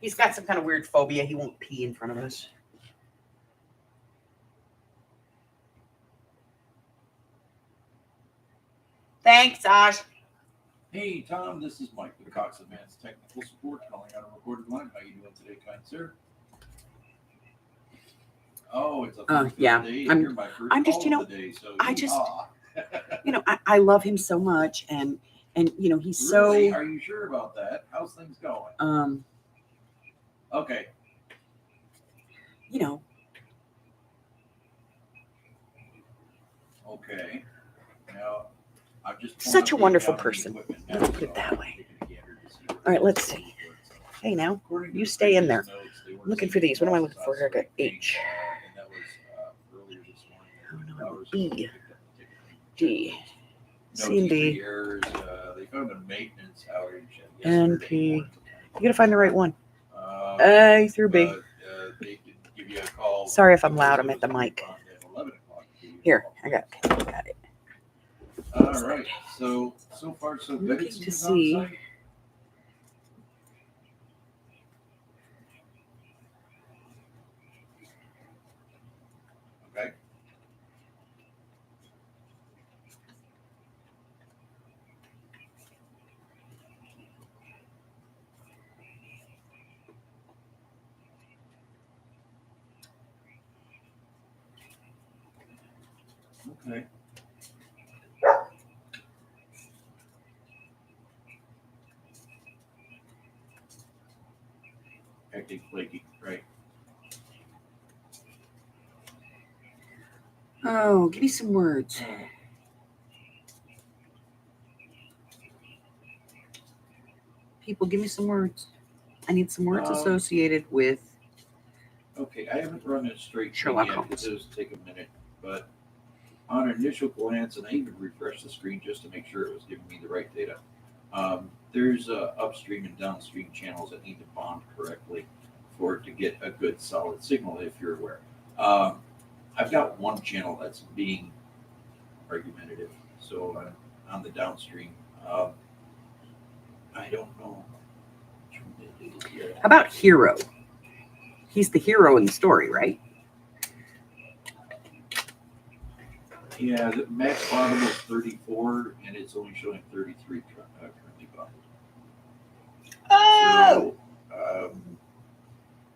He's got some kind of weird phobia. He won't pee in front of us. Thanks, Josh. Hey, Tom, this is Mike with Cox Advanced Technical Support calling on a recorded line. How you doing today, kind sir? Oh, it's a first yeah. of the day. I'm- You're my first I'm just, call you know, of the day, so I just- yeehaw. I love him so much, and he's Really? so Are you sure about that? How's things going? Okay. Okay. Now, I'm just pulling Such up a the wonderful accounting person. equipment Let's now, put it so that I'm way. taking a gander to see what All right, the let's results see. are. Hey, now. According to You the stay in previous there. notes, they were I'm looking for these. What am I looking for here? I got H. And that was earlier this morning. Oh, no, Hours E. ago, they picked up the ticket. D. No C and T3 D. errors. They found a maintenance outage N, yesterday P. morning. You gotta find the right one. Uh, A through B. but, they can give you a call. Sorry if I'm loud. I'm at the mic. At 11 o'clock. Here, I got it. All right. So far so good. Looking It to seems see. on site. Okay. Okay. Acting flaky, right? Oh, give me some words. People, give me some words. I need some words associated with. Okay, I haven't run it straight Sherlock yet Holmes. because it'll take a minute, but on initial glance, and I even refreshed the screen just to make sure it was giving me the right data. There's upstream and downstream channels that need to bond correctly for it to get a good solid signal, if you're aware. I've got one channel that's being argumentative, so on the downstream, I don't know. How about hero? He's the hero in the story, right? Yeah, the max bottom is 34, and it's only showing 33 currently bottom. Oh! So,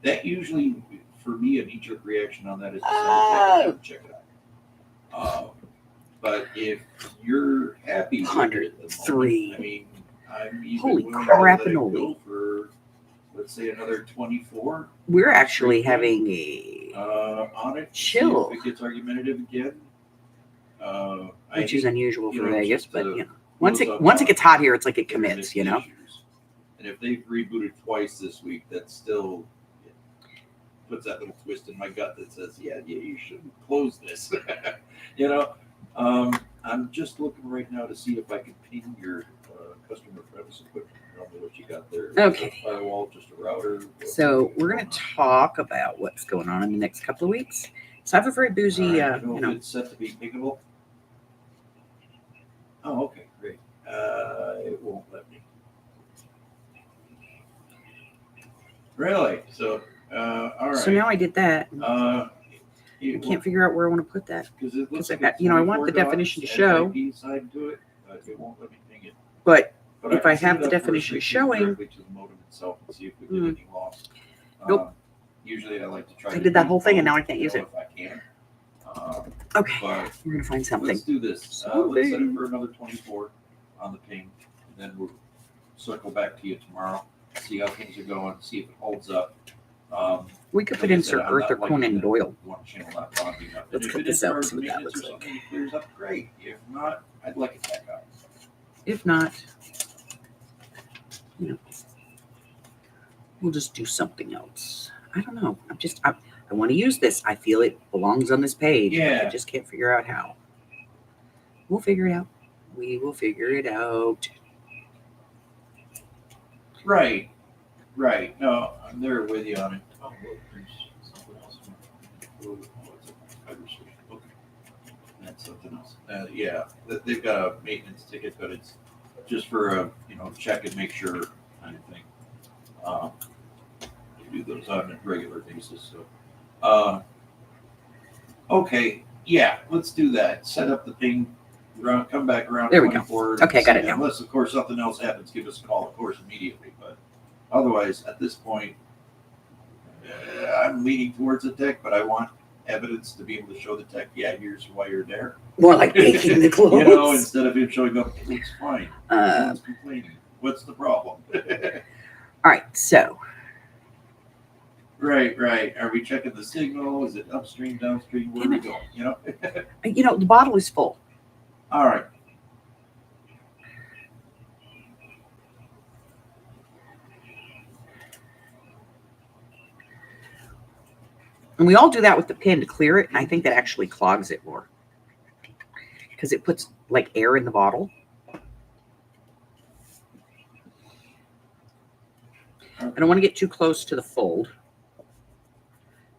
that usually, for me, a knee-jerk reaction on that is to check it out. But if you're happy with it at the moment, 103. I mean, I'm even Holy willing to let it crapinoli. go for, let's say, another 24. We're actually having a On it, Chill. see if it gets argumentative again. which is unusual for Vegas, but you know, once goes it up once it on gets hot here, it's like it internet commits, you know. issues. And if they've rebooted twice this week, that still puts that little twist in my gut that says, yeah, you shouldn't close this. I'm just looking right now to see if I can ping your customer premise equipment. I don't know what you got there. Okay. Just a firewall, just a router. So we're gonna talk about what's going on in the next couple of weeks. So I have a very busy, If it's set to be pingable. Oh, okay, great. It won't let me. Really? So, all right. So now I did that. I I can't figure out where I want to put that. because it looks I like got- it's you know, I want 24 the definition to dots, show. NIP side to it, but it won't let me ping it. But But if can I set have it the up where definition it syncs showing- directly to the modem itself and see if we get any loss. Nope. Usually I like to try. I to did that use whole thing and both, now I can't use it. if I can. okay, But we're gonna find something. let's do this. Let's set it for another 24 on the ping, and then we'll circle back to you tomorrow, see how things are going, see if it holds up. We could put Like I insert said, I'm Earth or not liking Conan the Doyle. One channel not bonding up. Let's And cut if it this is out, for see what that maintenance looks or like. something that clears up, great. If not, I'd like it back out. If not, you know, we'll just do something else. I don't know. I want to use this. I feel it belongs on this page. but Yeah. I just can't figure out how. We'll figure it out. We will figure it out. Right. Right. No, I'm there with you on it. Oh, look, there's something else. Oh, it's a fiber switch. Okay. That's something else. Yeah, they've got a maintenance ticket, but it's just for a, check and make sure kind of thing. We do those on a regular basis. So, okay. Yeah, let's do that. Set up the ping. Come back around There we go. 24. Okay, got it now. Unless, of course, something else happens, give us a call, of course, immediately. But otherwise, at this point, I'm leaning towards the tech, but I want evidence to be able to show the tech, yeah, here's why you're there. More like baking the clothes. Instead of him showing up, it looks fine. No one's complaining. What's the problem? All right, so Right. Are we checking the signal? Is it upstream, downstream? Where are we going? the bottle is full. All right. And we all do that with the pin to clear it, and I think that actually clogs it more because it puts like air in the bottle. I don't want to get too close to the fold,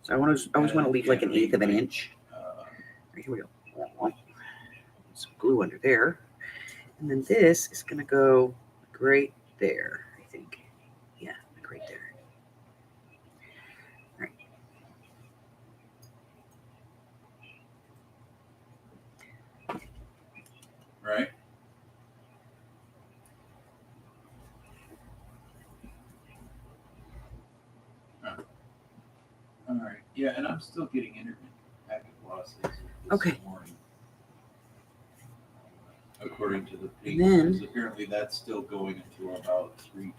so I always want to leave like an eighth of an inch. Right, here we go. Some glue under there, and then this is going to go like right there. I think, yeah, like right there. Right. All right. Yeah, and I'm still getting intermittent packet losses this Okay. morning. According to the ping, then- because apparently that's still going until about 3:22.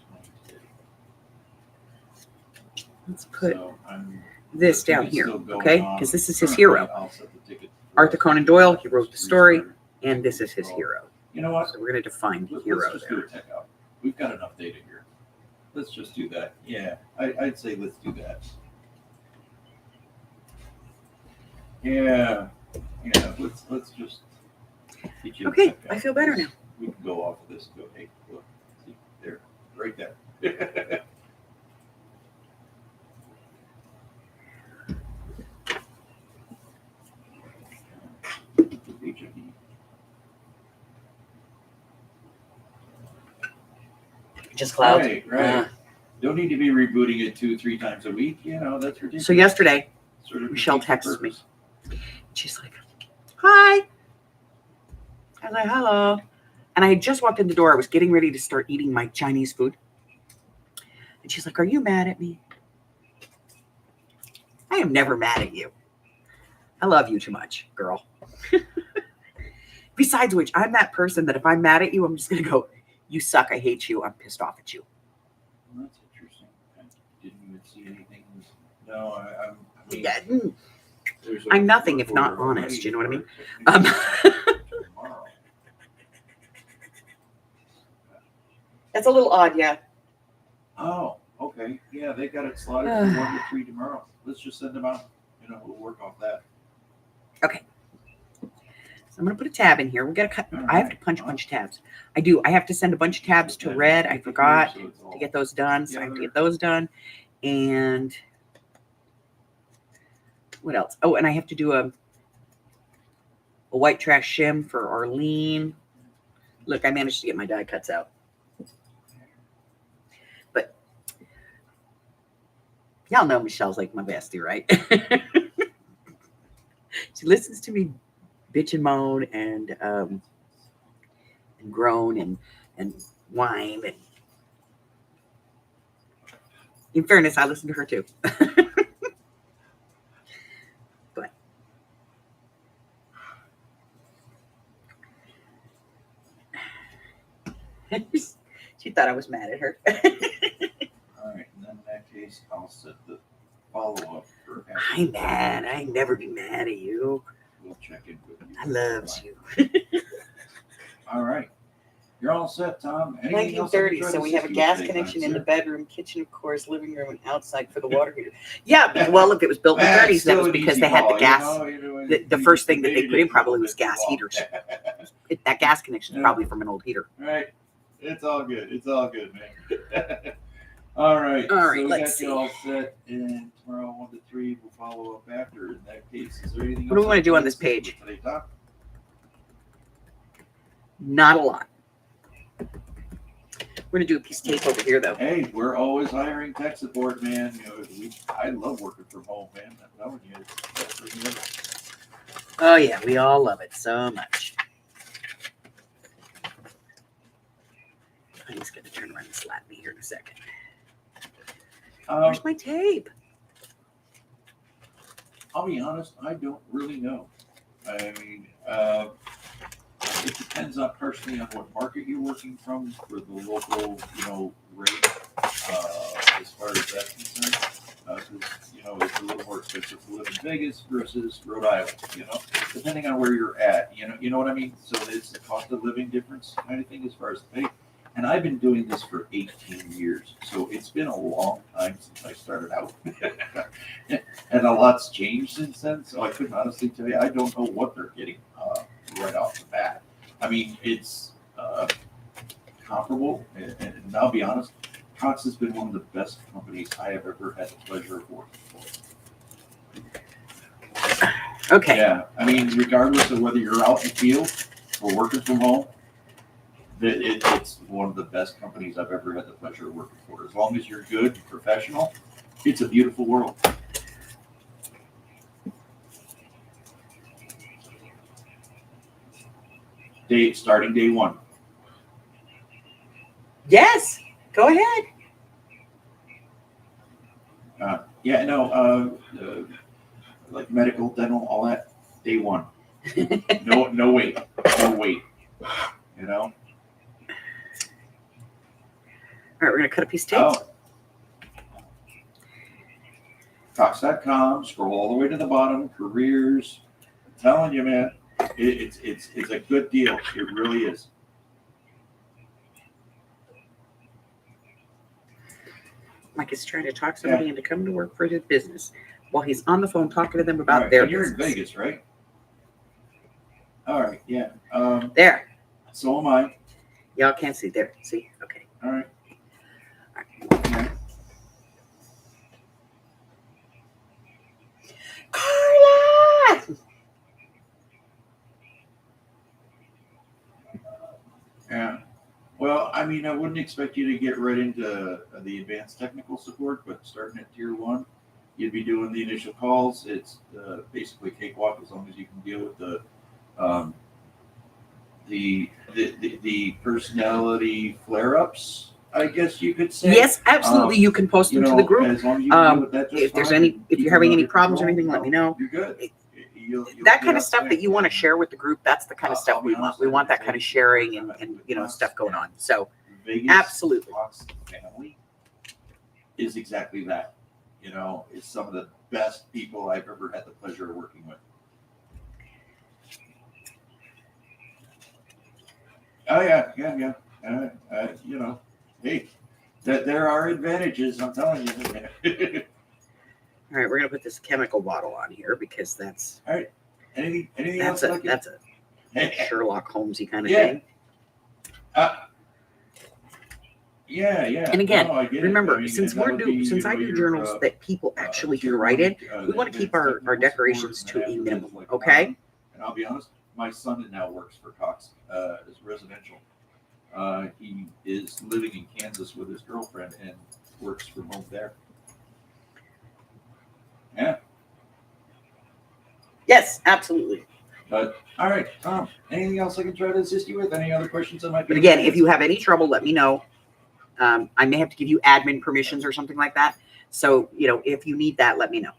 Let's put So I'm this down it's here, still going okay? on. Because this is his Currently, hero. I'll set the ticket for Arthur Conan Doyle, he wrote the story, restarted. and this is his So, hero. You know what? So we're going to define Let's hero just do there. a tech out. We've got enough data here. Let's just do that. Yeah, I'd say let's do that. Yeah. Let's just. get you a Okay, tech I out. feel better now. We can go off of this. And go, hey, look, see there, right there. HID. Just clouds. Right. Don't need to be rebooting it 2-3 times a week. That's ridiculous. So yesterday, Sort of Michelle defeats the texts me. purpose. she's like, "Hi." I was like, "Hello." And I had just walked in the door. I was getting ready to start eating my Chinese food. And she's like, "Are you mad at me?" I am never mad at you. I love you too much, girl. Besides which, I'm that person that if I'm mad at you, I'm just going to go, "You suck. I hate you. I'm pissed off at you." Well, that's interesting. I didn't even see anything. No, I mean, Yeah, there's I'm nothing if work not order already honest, you know what I mean? for Um, tomorrow. That's a little odd, yeah. Oh, okay. Yeah, they got it slotted from 1 to 3 tomorrow. Let's just send them out. We'll work off that. So I'm going to put a tab in here. We got to cut. I have to punch a bunch of tabs. I do. I have to send a bunch of tabs to Red. I forgot So it's all- to get those done. So I have to get those done. And what else? Oh, and I have to do a white trash shim for Arlene. Look, I managed to get my die cuts out. But y'all know Michelle's like my bestie, right? She listens to me bitch and moan and groan and whine. And in fairness, I listen to her too. But she thought I was mad at her. All right, and then in that case, I'll set the follow-up for I'm mad. I ain't never be mad at you. We'll check in with you. I loves you. All right. You're all set, Tom. Anything else I can 1930. try So to we have a assist you gas with today, connection kind in the sir? bedroom, kitchen, of course, living room, and outside for the water heater. Yeah, well, if it was built in the That's 30s, that still was an because easy they had the call, gas. The you first thing that they debated put in it a probably little was bit gas too long. heaters. That gas connection is Yeah. probably from an old heater. Right. It's all good. It's all good, man. All right. All right, So we let's got see. you all set, and tomorrow 1 to 3 we'll follow up after. In that case, is there anything What do we else wanna I do can on this assist with page? today, Tom? Not a lot. We're going to do a piece of tape over here, though. Hey, we're always hiring tech support, man. You know, I love working from home, man. I'm telling you, it's the best thing ever. Oh, yeah, we all love it so much. I'm just going to turn around and slap me here in a second. Where's my tape? I'll be honest, I don't really know. I mean, it depends on personally on what market you're working from for the local, rate, as far as that's concerned. 'Cause, it's a little more expensive to live in Vegas versus Rhode Island, depending on where you're at, you know what I mean? So it's the cost of living difference kind of thing as far as the pay. And I've been doing this for 18 years, so it's been a long time since I started out. And a lot's changed since then, so I couldn't honestly tell you. I don't know what they're getting right off the bat. I mean, it's comparable, and I'll be honest, Cox has been one of the best companies I have ever had the pleasure of working for. Okay. Yeah, I mean, regardless of whether you're out in the field or working from home, it's one of the best companies I've ever had the pleasure of working for. As long as you're good and professional, it's a beautiful world. Starting day one. Yes, go ahead. Yeah, no, like medical, dental, all that, day one. No wait, you know? All right, we're going to cut a piece of tape. Oh. Cox.com, scroll all the way to the bottom, careers. I'm telling you, man, it's a good deal. It really is. Mike is trying to talk somebody into coming to work for his business while he's on the phone talking to them about All right, their and you're in business. Vegas, right? All right, yeah. There. So am I. Y'all can't see. There. See? Okay. All right. Carla! Yeah. Well, I mean, I wouldn't expect you to get right into the advanced technical support, but starting at tier 1, you'd be doing the initial calls. It's basically cakewalk as long as you can deal with the personality flare-ups, I guess you could say. Yes, absolutely. You can post them to the group. As long as you can deal with that just If there's fine, if keep you're having them any under problems or control, anything, let me know. You're good. You'll That be kind of up stuff there. that you want to share with the group, that's the kind of stuff I'll be we want. honest, We want that I kind of think sharing and stuff going on. So Vegas absolutely. Cox family is exactly that. Is some of the best people I've ever had the pleasure of working with. Oh yeah. Hey, that there are advantages. I'm telling you. All right, we're gonna put this chemical bottle on here because that's Anything that's else? a Sherlock Holmesy kind of Yeah. thing. Yeah. And again, No, I get it. remember, I mean, since and that would be, since I do your, journals that people actually can tier write one, in, we the want to keep advanced our technical decorations support, to a and then minimum. like Okay. And I'll be honest, my son now works for Cox as residential. He is living in Kansas with his girlfriend and works from home there. Yeah. Yes, absolutely. But all right, Tom. Anything else I can try to assist you with? Any other questions I might be? But again, if you have any trouble, let me know. I may have to give you admin permissions or something like that. So, if you need that, let me know.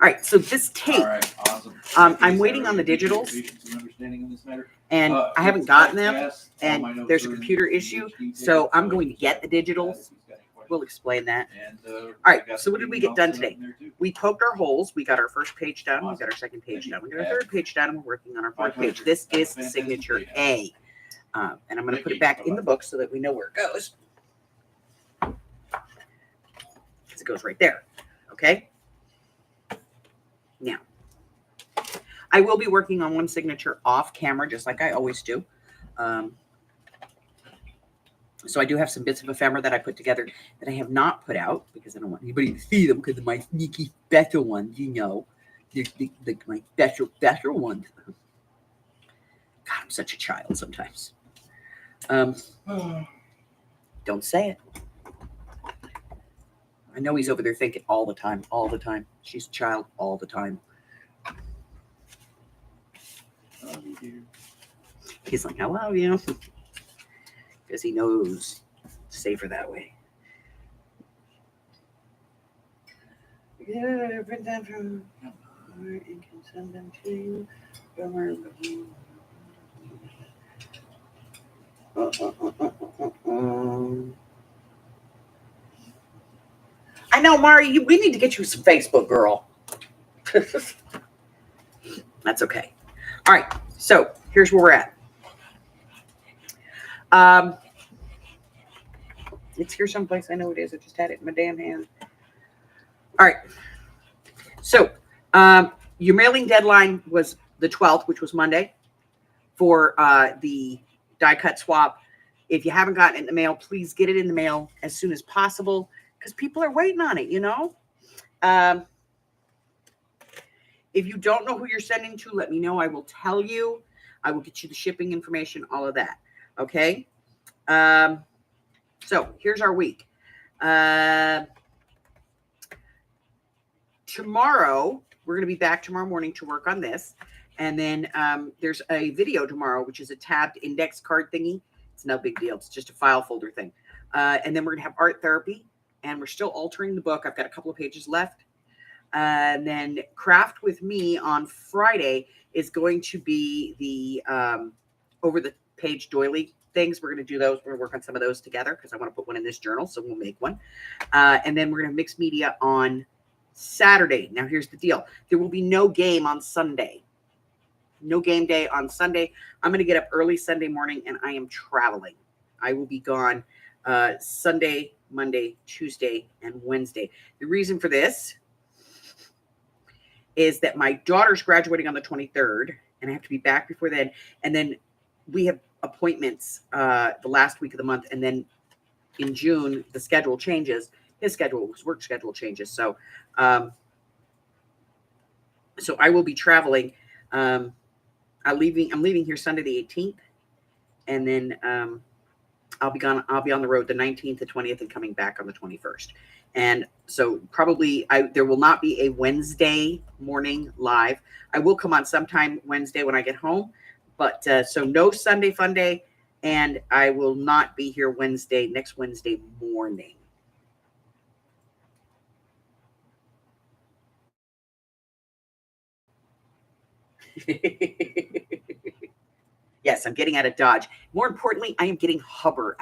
All right. So this tape, All right, awesome. I'm waiting on the digitals. Patience and understanding in this matter. And I haven't gotten them. Yes, all my And notes there's a are in computer the issue. PhD So ticket, I'm I going to just get the have to digitals. if he's got any questions. We'll explain that. And, All right, I got so what the did we email get done set up today? in there, too. We poked our holes. We got our first page done. We Awesome. got our second page Thank done. We you. got our third page done. And we're working on our My fourth page. pleasure. This Have a is fantastic signature day. A. And I'm going to Thank put it you. back in Bye-bye. the book so that we know where it goes. Because it goes right there. Okay? Now, I will be working on one signature off camera, just like I always do. So I do have some bits of ephemera that I put together that I have not put out because I don't want anybody to see them because of my sneaky special ones, my special ones. God, I'm such a child sometimes. Don't say it. I know he's over there thinking all the time. She's a child all the time. He's like, I love you. Because he knows it's safer that way. Yeah, print them from and can send them to you. I know, Mari, we need to get you some Facebook, girl. That's okay. All right, so here's where we're at. It's here someplace. I know it is. I just had it in my damn hand. All right. So your mailing deadline was the 12th, which was Monday, for the die cut swap. If you haven't gotten it in the mail, please get it in the mail as soon as possible because people are waiting on it, If you don't know who you're sending to, let me know. I will tell you. I will get you the shipping information, all of that. Okay? So here's our week. Tomorrow, we're going to be back tomorrow morning to work on this. And then there's a video tomorrow, which is a tabbed index card thingy. It's no big deal. It's just a file folder thing. And then we're going to have art therapy. And we're still altering the book. I've got a couple of pages left. And then Craft with Me on Friday is going to be the over-the-page doily things. We're going to do those. We're going to work on some of those together because I want to put one in this journal, so we'll make one. And then we're going to have mixed media on Saturday. Now, here's the deal. There will be no game on Sunday. No game day on Sunday. I'm going to get up early Sunday morning, and I am traveling. I will be gone Sunday, Monday, Tuesday, and Wednesday. The reason for this is that my daughter's graduating on the 23rd, and I have to be back before then. And then we have appointments the last week of the month, and then in June the schedule changes. His work schedule changes. So I will be traveling. I'm leaving here Sunday the 18th, and then I'll be gone. I'll be on the road the 19th, the 20th, and coming back on the 21st. And so probably there will not be a Wednesday morning live. I will come on sometime Wednesday when I get home, but so no Sunday fun day, and I will not be here next Wednesday morning. Yes, I'm getting out of Dodge. More importantly, I am getting Hubbard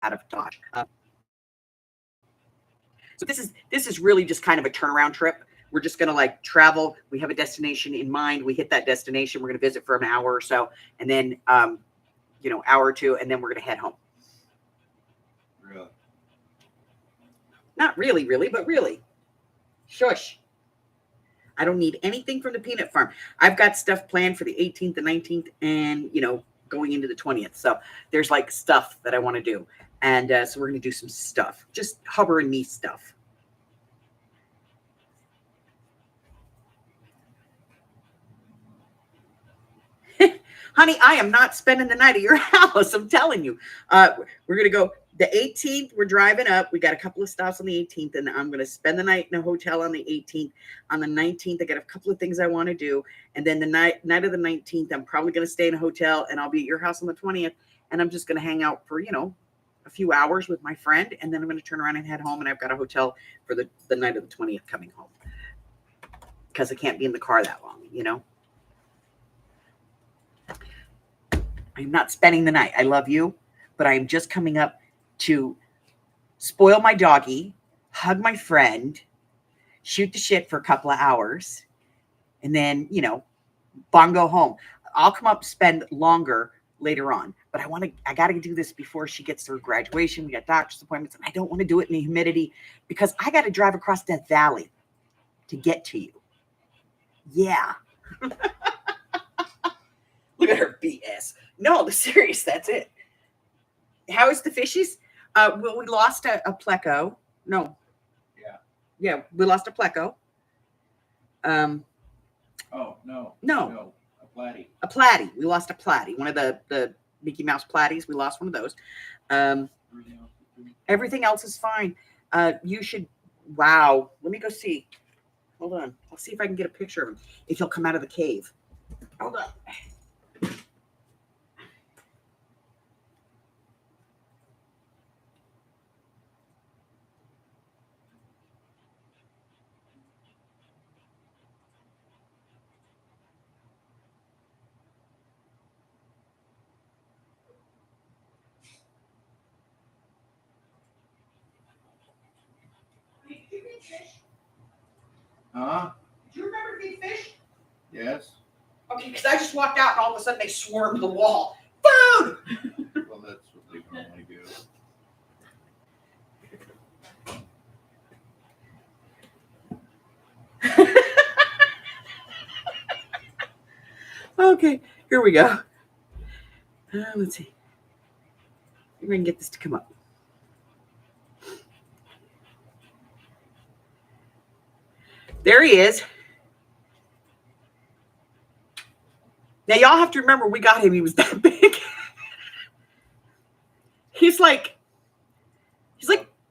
out of Dodge. So this is really just kind of a turnaround trip. We're just going to travel. We have a destination in mind. We hit that destination. We're going to visit for an hour or so, and then hour or two, and then we're going to head home. Really? Not really, but really. Shush. I don't need anything from the peanut farm. I've got stuff planned for the 18th, the 19th, and, going into the 20th. So there's stuff that I want to do. And so we're going to do some stuff, just Hubbard and me stuff. Honey, I am not spending the night at your house. I'm telling you. We're going to go the 18th. We're driving up. We got a couple of stops on the 18th, and I'm going to spend the night in a hotel on the 18th. On the 19th, I got a couple of things I want to do. And then the night of the 19th, I'm probably going to stay in a hotel, and I'll be at your house on the 20th. And I'm just going to hang out for, a few hours with my friend. And then I'm going to turn around and head home. And I've got a hotel for the night of the 20th coming home. Because I can't be in the car that long, I'm not spending the night. I love you, but I'm just coming up to spoil my doggy, hug my friend, shoot the shit for a couple of hours, and then, bongo home. I'll come up, spend longer later on, but I got to do this before she gets to her graduation. We got doctor's appointments, and I don't want to do it in the humidity because I got to drive across Death Valley to get to you. Yeah. Look at her BS. No, serious. That's it. How is the fishies? Well, we lost a pleco. No. Yeah, we lost a pleco. Oh, no. No. A platy. A platy. We lost a platy. One of the Mickey Mouse platies. We lost one of those. Everything else is fine. You should. Wow. Let me go see. Hold on. I'll see if I can get a picture of him. If he'll come out of the cave. Hold on. Huh? Do you remember big fish? Yes. Okay, because I just walked out and all of a sudden they swarmed the wall. Food! Well, that's what they normally do. Okay, here we go. Let's see. We're going to get this to come up. There he is. Now, y'all have to remember, we got him. He was that big. He's like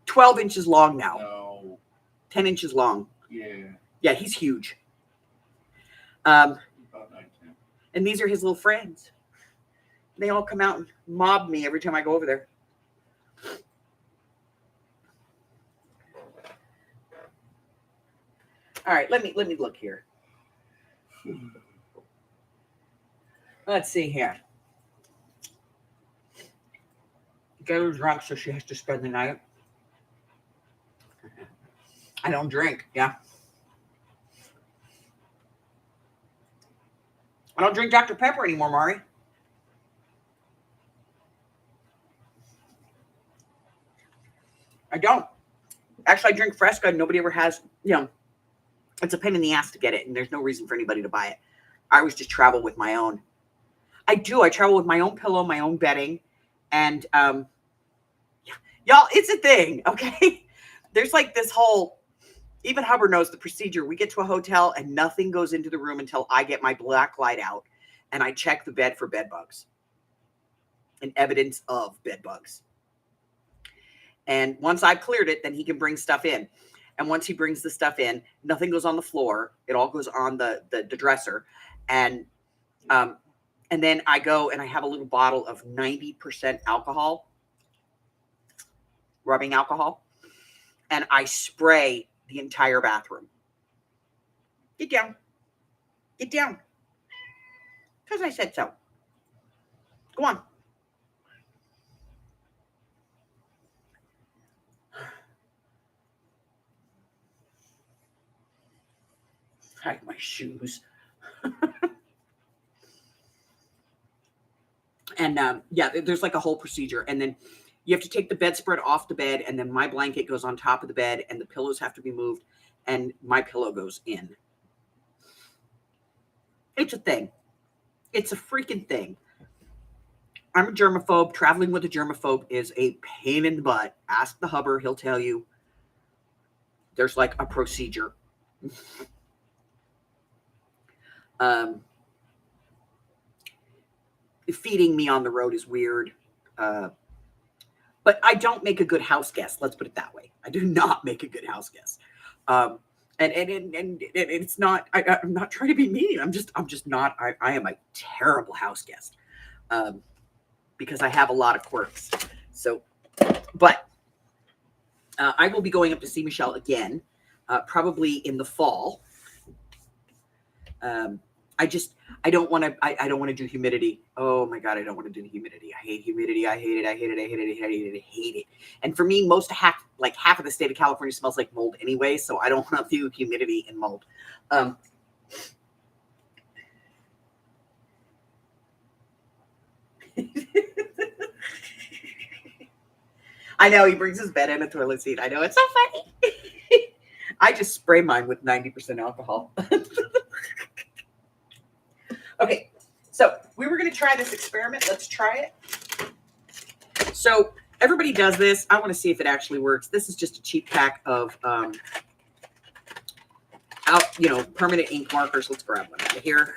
12 inches long now. No. 10 inches long. Yeah. Yeah, he's huge. About 9, 10. And these are his little friends. They all come out and mob me every time I go over there. All right, let me look here. Let's see here. Get her drunk, so she has to spend the night. I don't drink, yeah. I don't drink Dr. Pepper anymore, Mari. I don't. Actually, I drink Fresca. Nobody ever has, it's a pain in the ass to get it, and there's no reason for anybody to buy it. I always just travel with my own. I do. I travel with my own pillow, my own bedding, and y'all, it's a thing, okay? There's like this whole, even Hubbard knows the procedure. We get to a hotel and nothing goes into the room until I get my black light out and I check the bed for bed bugs and evidence of bed bugs. And once I've cleared it, then he can bring stuff in. And once he brings the stuff in, nothing goes on the floor. It all goes on the dresser. And then I go and I have a little bottle of 90% alcohol, rubbing alcohol, and I spray the entire bathroom. Get down. Get down. Because I said so. Go on. Hide my shoes. And yeah, there's like a whole procedure. And then you have to take the bedspread off the bed, and then my blanket goes on top of the bed, and the pillows have to be moved, and my pillow goes in. It's a thing. It's a freaking thing. I'm a germaphobe. Traveling with a germaphobe is a pain in the butt. Ask the Hubber. He'll tell you. There's like a procedure. feeding me on the road is weird. But I don't make a good house guest. Let's put it that way. I do not make a good house guest. And it's not. I'm not trying to be mean. I'm just not. I am a terrible house guest because I have a lot of quirks. So, but I will be going up to see Michelle again, probably in the fall. I don't want to. I don't want to do humidity. Oh my god, I don't want to do humidity. I hate humidity. I hate it. I hate it. I hate it. I hate it. I hate it. And for me, half of the state of California smells like mold anyway, so I don't want to do humidity and mold. I know he brings his bed in a toilet seat. I know it's so funny. I just spray mine with 90% alcohol. Okay, so we were going to try this experiment. Let's try it. So everybody does this. I want to see if it actually works. This is just a cheap pack of, permanent ink markers. Let's grab one out of here.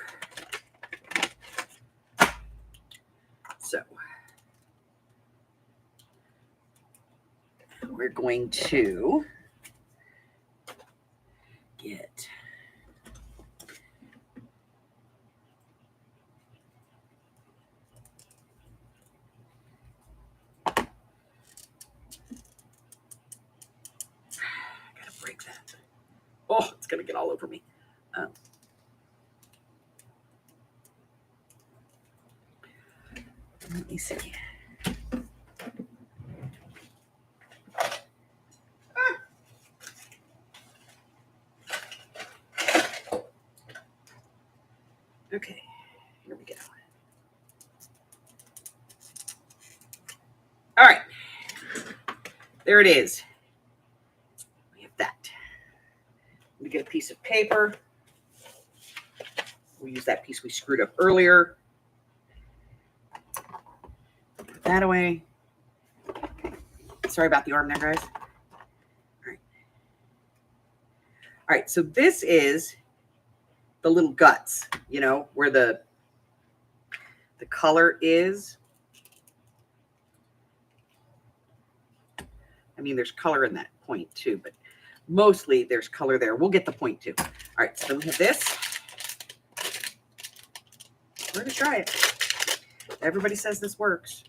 So we're going to get break that. Oh, it's going to get all over me. Let me see. Okay, here we go. All right. There it is. We have that. We get a piece of paper. We'll use that piece we screwed up earlier. Put that away. Sorry about the arm there, guys. All right. All right, so this is the little guts, where the color is. I mean, there's color in that point too, but mostly there's color there. We'll get the point too. All right, so then we have this. We're gonna try it. Everybody says this works.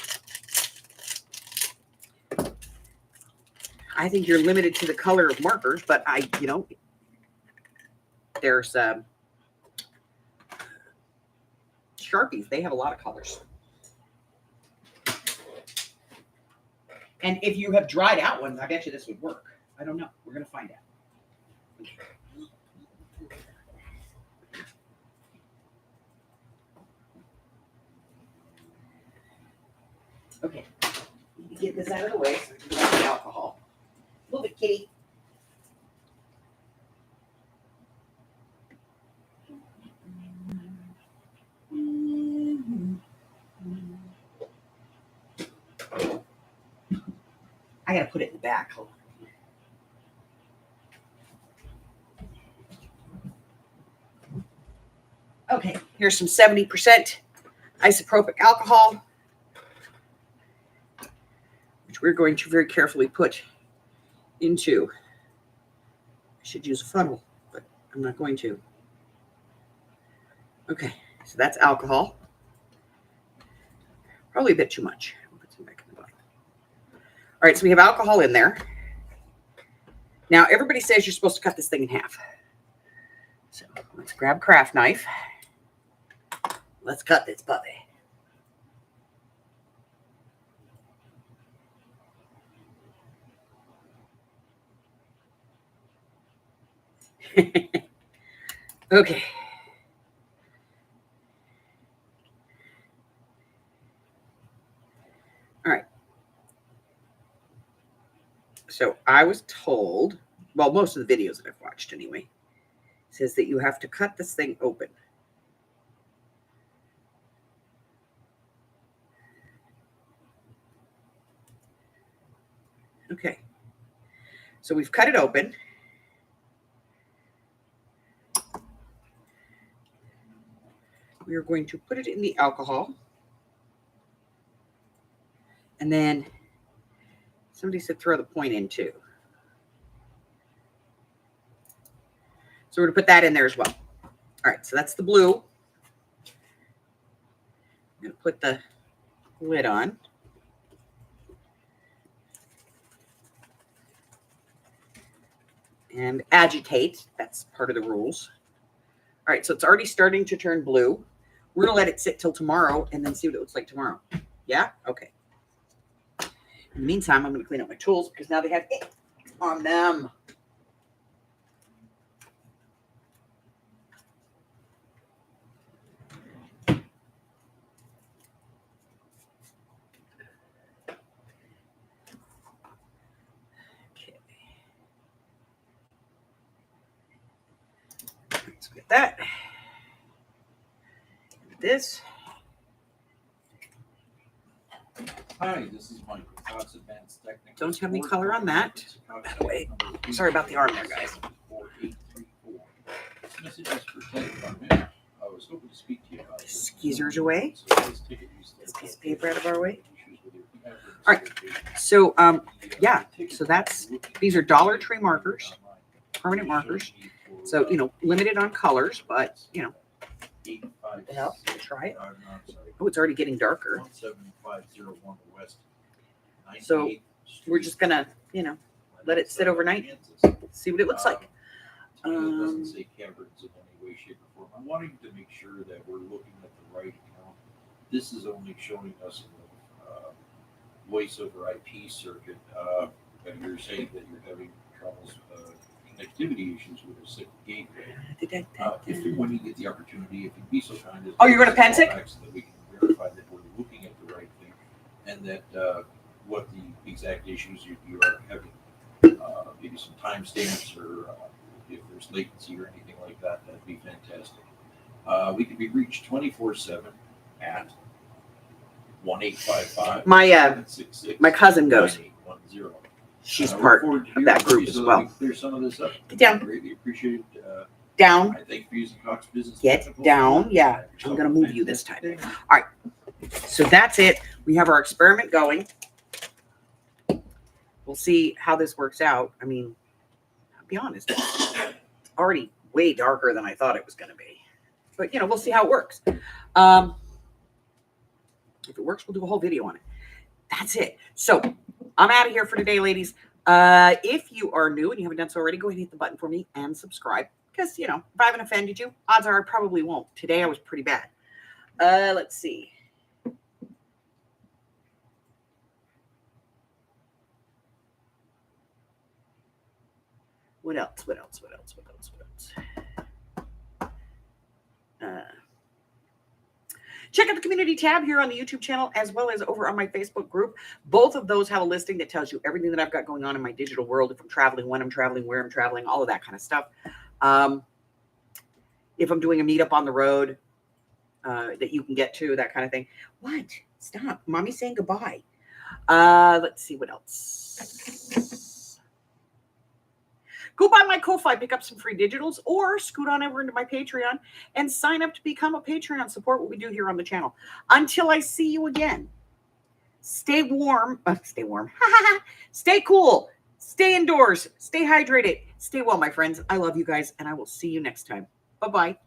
I think you're limited to the color of markers, but there's Sharpies. They have a lot of colors. And if you have dried out ones, I bet you this would work. I don't know. We're going to find out. Okay. Get this out of the way so we can get the alcohol. Move it, kitty. I gotta put it in the back. Hold on. Okay, here's some 70% isopropyl alcohol, which we're going to very carefully put into. I should use a funnel, but I'm not going to. Okay, so that's alcohol. Probably a bit too much. I'll put some back in the bottom. All right, so we have alcohol in there. Now, everybody says you're supposed to cut this thing in half. So let's grab a craft knife. Let's cut this puppy. Okay. All right. So I was told, well, most of the videos that I've watched anyway, says that you have to cut this thing open. Okay. So we've cut it open. We are going to put it in the alcohol. And then somebody said throw the point in too. So we're going to put that in there as well. All right, so that's the blue. I'm going to put the lid on. And agitate. That's part of the rules. All right, so it's already starting to turn blue. We're going to let it sit till tomorrow and then see what it looks like tomorrow. Yeah? Okay. In the meantime, I'm going to clean up my tools because now they have ink on them. Okay. Let's get that. This. Hi, this is Michael Cox, Advanced Technical. Don't have any Support. color on that. Wait. Sorry about the arm there, guys. 4834. This message is for Ted Department. I was hoping to speak to you about this. Skeezers away. So this ticket you still This piece of paper out of our way. issues with your pickup and All right. certification. So, yeah, Ticket so that's- you're looking these are at Dollar Tree markers, online. permanent markers. For, So, limited on colors, but, 856. well, try it. No, I'm sorry. Oh, it's already getting darker. 17501 West. So, 98th We're just going to, let it sit overnight. see what it looks like. To me, it doesn't Um, say caverns in any way, shape, or form. I'm wanting to make sure that we're looking at the right account. This is only showing us voice over IP circuit. And you're saying that you're having troubles, connectivity issues with a SIP gateway. If and when you get the opportunity, if you'd be so kind as. Oh, you're gonna pen tick? So that we can verify that we're looking at the right thing and that what the exact issues you are having, maybe some timestamps or if there's latency or anything like that, that'd be fantastic. We can be reached 24/7 at 1-855. My cousin goes. 9810. She's I look part forward to of hearing that from group you as so that well. we can clear some of this up. Get down. Greatly appreciated. Down. I thank you for using Cox Business. Get Technical down. Support. Yeah, I'm going to move you this time. All right. So that's it. We have our experiment going. We'll see how this works out. I mean, I'll be honest, it's already way darker than I thought it was going to be. But, we'll see how it works. If it works, we'll do a whole video on it. That's it. So I'm out of here for today, ladies. If you are new and you haven't done so already, go ahead and hit the button for me and subscribe. Because, if I haven't offended you, odds are I probably won't. Today I was pretty bad. Let's see. What else? Check out the community tab here on the YouTube channel, as well as over on my Facebook group. Both of those have a listing that tells you everything that I've got going on in my digital world. If I'm traveling, when I'm traveling, where I'm traveling, all of that kind of stuff. If I'm doing a meetup on the road that you can get to, that kind of thing. What? Stop. Mommy's saying goodbye. Let's see what else. Go buy my Ko-Fi, pick up some free digitals, or scoot on over into my Patreon and sign up to become a Patreon. Support what we do here on the channel. Until I see you again, stay warm. Stay warm. Stay cool. Stay indoors. Stay hydrated. Stay well, my friends. I love you guys, and I will see you next time. Bye-bye.